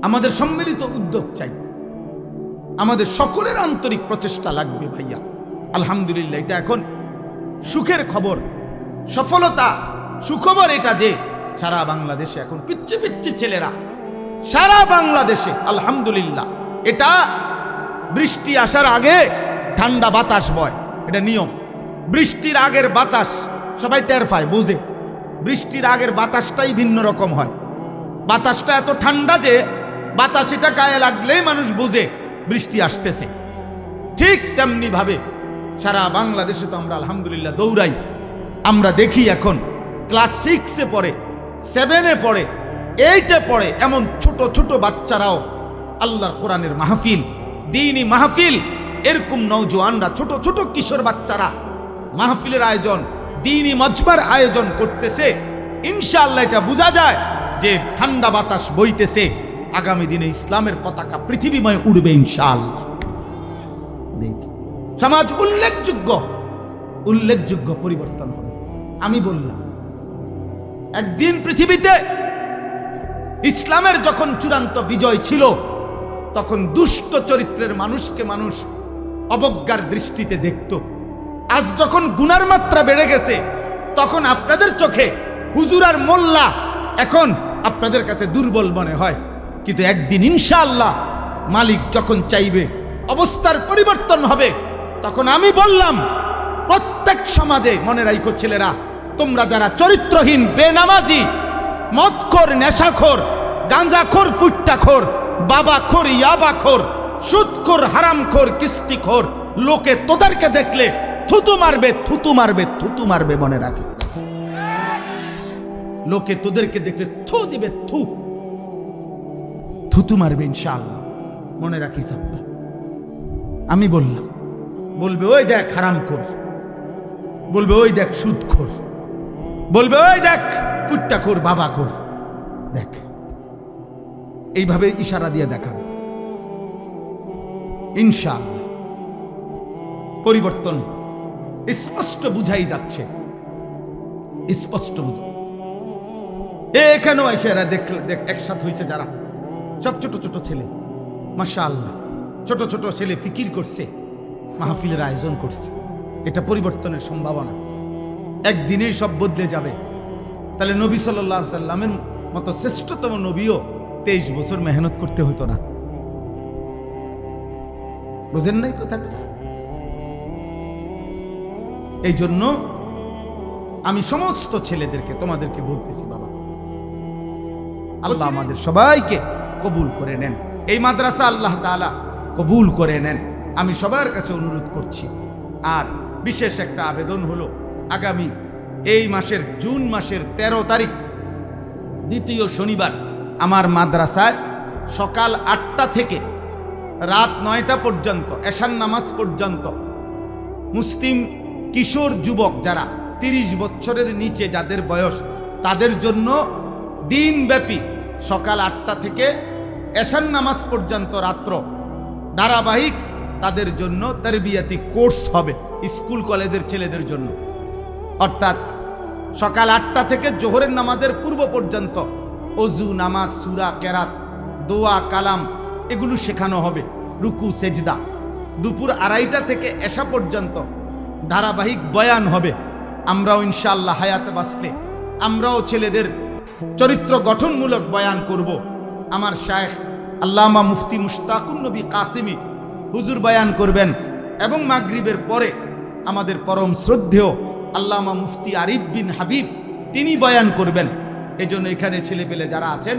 আমাদের সম্মিলিত উদ্যোগ চাই, আমাদের সকলের আন্তরিক প্রচেষ্টা লাগবে ভাইয়া। আলহামদুলিল্লাহ, এটা এখন সুখের খবর, সফলতা সুখবর এটা যে সারা বাংলাদেশে এখন পিচ্ছি পিচ্ছি ছেলেরা, সারা বাংলাদেশে আলহামদুলিল্লাহ। এটা বৃষ্টি আসার আগে ঠান্ডা বাতাস বয়, এটা নিয়ম। বৃষ্টির আগের বাতাস সবাই টের পায়, বুঝে। বৃষ্টির আগের বাতাসটাই ভিন্ন রকম হয়। বাতাসটা এত ঠান্ডা যে বাতাস এটা গায়ে লাগলেই মানুষ বুঝে বৃষ্টি আসতেছে। ঠিক তেমনি ভাবে সারা বাংলাদেশে তো আমরা আলহামদুলিল্লাহ দৌড়াই। আমরা দেখি এখন ক্লাস 6-এ পড়ে, 7-এ পড়ে, 8-এ পড়ে, এমন ছোট ছোট বাচ্চারাও আল্লাহর কোরআনের মাহফিল, দ্বীনি মাহফিল, এরকম নওজোয়ানরা, ছোট ছোট কিশোর বাচ্চারা মাহফিলের আয়োজন, দ্বীনি মজমার আয়োজন করতেছে। ইনশাআল্লাহ এটা বোঝা যায় যে ঠান্ডা বাতাস বইতেছে, আগামী দিনে ইসলামের পতাকা পৃথিবীময় উড়বে ইনশাআল্লাহ। দেখি সমাজ উল্লেখযোগ্য পরিবর্তন হবে। আমি বললাম একদিন পৃথিবীতে ইসলামের যখন চূড়ান্ত বিজয় ছিল, তখন দুষ্ট চরিত্রের মানুষকে মানুষ অবজ্ঞার দৃষ্টিতে দেখত। আজ যখন গুনার মাত্রা বেড়ে গেছে, তখন আপনাদের চোখে হুজুর আর মোল্লা এখন আপনাদের কাছে দুর্বল মনে হয়। কিন্তু একদিন ইনশাআল্লাহ মালিক যখন চাইবে অবস্থার পরিবর্তন হবে, তখন আমি বললাম প্রত্যেক সমাজে মনে রাখো ছেলেরা, তোমরা যারা চরিত্রহীন, বেনামাজি, মদখোর, নেশাখোর, গাঁজাখোর, ফুট্টাখোর, বাবাখোর, ইয়াবাখোর, সুদখোর, হারামখোর, কিস্তিখোর, লোকে তোদেরকে দেখলে থুতু মারবে, থুতু মারবে, থুতু মারবে। মনে রাখে, লোকে তোদেরকে দেখলে থু দিবে, থুতু মারবে ইনশাআল্লাহ। মনে রাখিস আপা, আমি বললাম, বলবে ওই দেখ হারামখোর, বলবে ওই দেখ সুদখোর, বলবে ওই দেখ ফুট্টাখোর, বাবাখোর, দেখ। এইভাবে ইশারা দিয়ে দেখাবে। ইনশাআল্লাহ পরিবর্তন স্পষ্ট বুঝাই যাচ্ছে, স্পষ্ট বুঝ। এখানেও এসে এরা একসাথে হয়েছে, যারা সব ছোট ছোট ছেলে, মাশাআল্লাহ, ছোট ছোট ছেলে ফিকির করছে, মাহফিলের আয়োজন করছে। এটা পরিবর্তনের সম্ভাবনা, একদিনেই সব বদলে যাবে। তাহলে নবী সাল্লাল্লাহু আলাইহি সাল্লামের মতো শ্রেষ্ঠতম নবীও 23 বছর মেহনত করতে হতো না। বুঝেন নাই কথাটা? এই জন্য আমি সমস্ত ছেলেদেরকে, তোমাদেরকে বলতেছি, বাবা, আল্লাহ আমাদের সবাইকে কবুল করে নেন, এই মাদ্রাসা আল্লাহ তাআলা কবুল করে নেন। আমি সবার কাছে অনুরোধ করছি। আর বিশেষ একটা আবেদন হলো, আগামী এই মাসের জুন মাসের 13 তারিখ দ্বিতীয় শনিবার আমার মাদ্রাসায় সকাল 8টা থেকে রাত 9টা পর্যন্ত, এশার নামাজ পর্যন্ত, মুসলিম কিশোর যুবক যারা 30 বছরের নিচে যাদের বয়স, তাদের জন্য দিনব্যাপী সকাল 8টা থেকে এশার নামাজ পর্যন্ত রাত্র ধারাবাহিক তাদের জন্য তারবিয়াতি কোর্স হবে, স্কুল কলেজের ছেলেদের জন্য। অর্থাৎ সকাল 8টা থেকে জোহরের নামাজের পূর্ব পর্যন্ত অজু, নামাজ, সূরা, কেরাত, দোয়া, কালাম, এগুলো শেখানো হবে, রুকু, সেজদা। দুপুর 2:30টা থেকে এশা পর্যন্ত ধারাবাহিক বয়ান হবে। আমরাও ইনশাআল্লাহ হায়াতে বাঁচলে আমরাও ছেলেদের চরিত্র গঠনমূলক বয়ান করব। আমার শায়েখ আল্লামা মুফতি মুশতাকুন নবী কাসিমি হুজুর বয়ান করবেন, এবং মাগরিবের পরে আমাদের পরম শ্রদ্ধেয় আল্লামা মুফতি আরিফ বিন হাবিব তিনি বয়ান করবেন। এজন্য এখানে ছেলেপেলে যারা আছেন,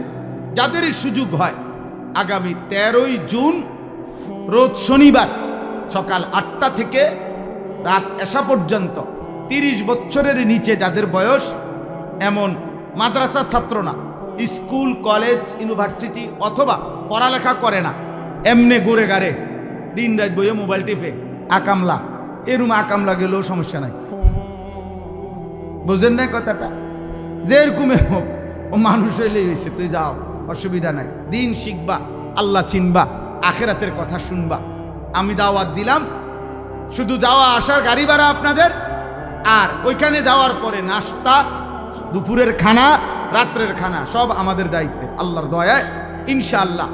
যাদের সুযোগ হয়, আগামী 13ই জুন রোজ শনিবার সকাল 8টা থেকে রাত এশা পর্যন্ত 30 বছরের নিচে যাদের বয়স, এমন মাদ্রাসা ছাত্র না, স্কুল কলেজ ইউনিভার্সিটি অথবা পড়ালেখা করে না, এমনে ঘুরে গাড়ে দিন রাত বইয়ে মোবাইল টিপে আকামলা, এরম আকামলা গেলেও সমস্যা নাই। বুঝেন না কথাটা? যে এরকমে হোক, ও মানুষ হইলেই হয়েছে, তুই যাও, অসুবিধা নাই, দিন শিখবা, আল্লাহ চিনবা, আখেরাতের কথা শুনবা। আমি দাওয়াত দিলাম, শুধু যাওয়া আসার গাড়ি ভাড়া আপনাদের, আর ওইখানে যাওয়ার পরে নাস্তা, দুপুরের খানা, রাত্রের খানা সব আমাদের দায়িত্বে, আল্লাহর দয়ায় ইনশাআল্লাহ।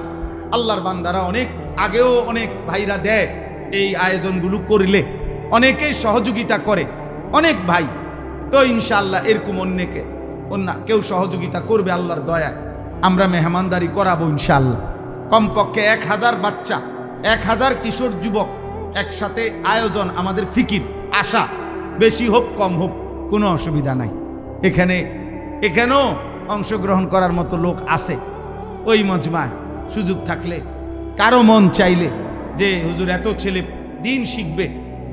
আল্লাহর বান্দারা অনেক আগেও অনেক ভাইরা দেয়, এই আয়োজনগুলো করলে অনেকেই সহযোগিতা করে, অনেক ভাই। তো ইনশাআল্লাহ এরকম অন্য কেউ সহযোগিতা করবে আল্লাহর দয়ায়, আমরা মেহমানদারি করাবো ইনশাআল্লাহ। কমপক্ষে 1000 বাচ্চা, 1000 কিশোর যুবক একসাথে আয়োজন, আমাদের ফিকির আশা, বেশি হোক কম হোক কোনো অসুবিধা নাই। এখানেও অংশগ্রহণ করার মতো লোক আছে ওই মজমায়। সুযোগ থাকলে, কারো মন চাইলে যে হুজুর এত ছেলে দিন শিখবে,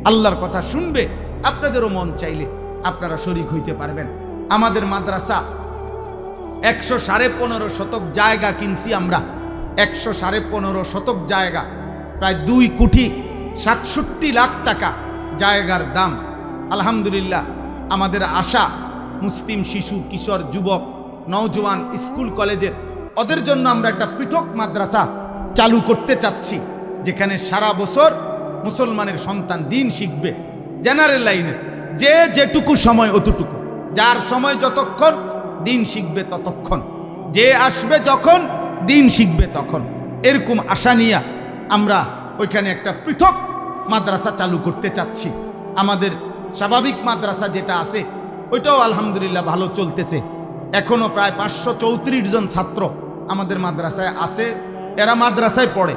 আল্লাহর কথা শুনবে, আপনাদেরও মন চাইলে আপনারা শরীক হইতে পারবেন। আমাদের মাদ্রাসা 115.5 শতক জায়গা কিনছি আমরা, 115.5 শতক জায়গা, প্রায় 2,67,00,000 টাকা জায়গার দাম। আলহামদুলিল্লাহ, আমাদের আশা মুসলিম শিশু, কিশোর, যুবক, নওজওয়ান, স্কুল কলেজের, ওদের জন্য আমরা একটা পৃথক মাদ্রাসা চালু করতে চাচ্ছি, যেখানে সারা বছর মুসলমানের সন্তান দিন শিখবে, জেনারেল লাইনে, যে যেটুকু সময় অতটুকু, যার সময় যতক্ষণ দিন শিখবে ততক্ষণ, যে আসবে যখন দিন শিখবে তখন। এরকম আশা নিয়ে আমরা ওইখানে একটা পৃথক মাদ্রাসা চালু করতে চাচ্ছি। আমাদের স্বাভাবিক মাদ্রাসা যেটা আছে ওইটাও আলহামদুলিল্লাহ ভালো চলতেছে। এখনো প্রায় 534 জন ছাত্র আমাদের মাদ্রাসায় আছে, এরা মাদ্রাসায় পড়ে।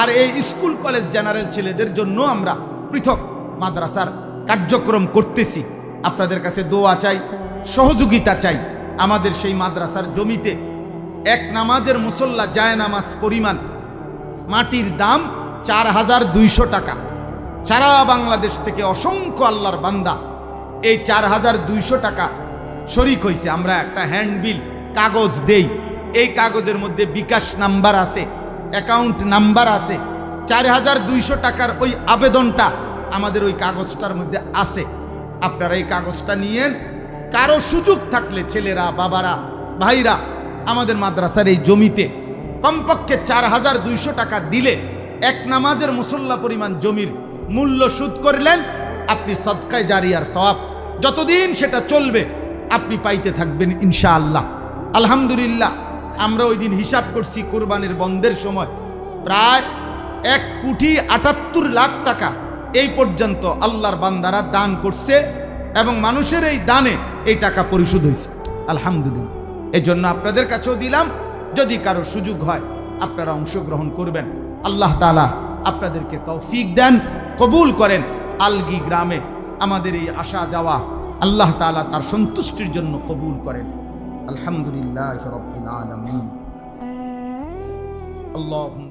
আর এই স্কুল কলেজ জেনারেল ছেলেদের জন্য আমরা পৃথক মাদ্রাসার কার্যক্রম করতেছি। আপনাদের কাছে দোয়া চাই, সহযোগিতা চাই। আমাদের সেই মাদ্রাসার জমিতে এক নামাজের মুসল্লা জায় নামাজ পরিমাণ মাটির দাম 4200 টাকা। সারা বাংলাদেশ থেকে অসংখ্য আল্লাহর বান্দা এই 4200 টাকা শরিক হয়েছে। আমরা একটা হ্যান্ডবিল কাগজ দেই, এই কাগজের মধ্যে বিকাশ নাম্বার আছে, অ্যাকাউন্ট নাম্বার আছে। 4200 টাকার ওই আবেদনটা আমাদের ওই কাগজটার মধ্যে আছে। আপনারা এই কাগজটা নিয়েন। কারো সুযোগ থাকলে ছেলেরা, বাবারা, ভাইরা আমাদের মাদ্রাসার এই জমিতে কমপক্ষে 4200 টাকা দিলে এক নামাজের মুসল্লা পরিমাণ জমির মূল্য সুদ করলেন, আপনি সদকায়ে জারিয়ার সওয়াব যতদিন সেটা চলবে আপনি পাইতে থাকবেন ইনশাআল্লাহ। আলহামদুলিল্লাহ, আমরা ওই দিন হিসাব করছি কোরবানির বন্ধের সময় প্রায় 1,78,00,000 টাকা এই পর্যন্ত আল্লাহর বান্দারা দান করছে, এবং মানুষের এই দানে এই টাকা পরিশোধ হয়েছে আলহামদুলিল্লাহ। এই জন্য আপনাদের কাছেও দিলাম, যদি কারো সুযোগ হয় আপনারা অংশগ্রহণ করবেন। আল্লাহ তাআলা আপনাদেরকে তৌফিক দেন, কবুল করেন। আলগি গ্রামে আমাদের এই আসা যাওয়া আল্লাহ তাআলা তার সন্তুষ্টির জন্য কবুল করেন। আলহামদুলিল্লাহি রাব্বিল আলামিন। আল্লাহুম্মা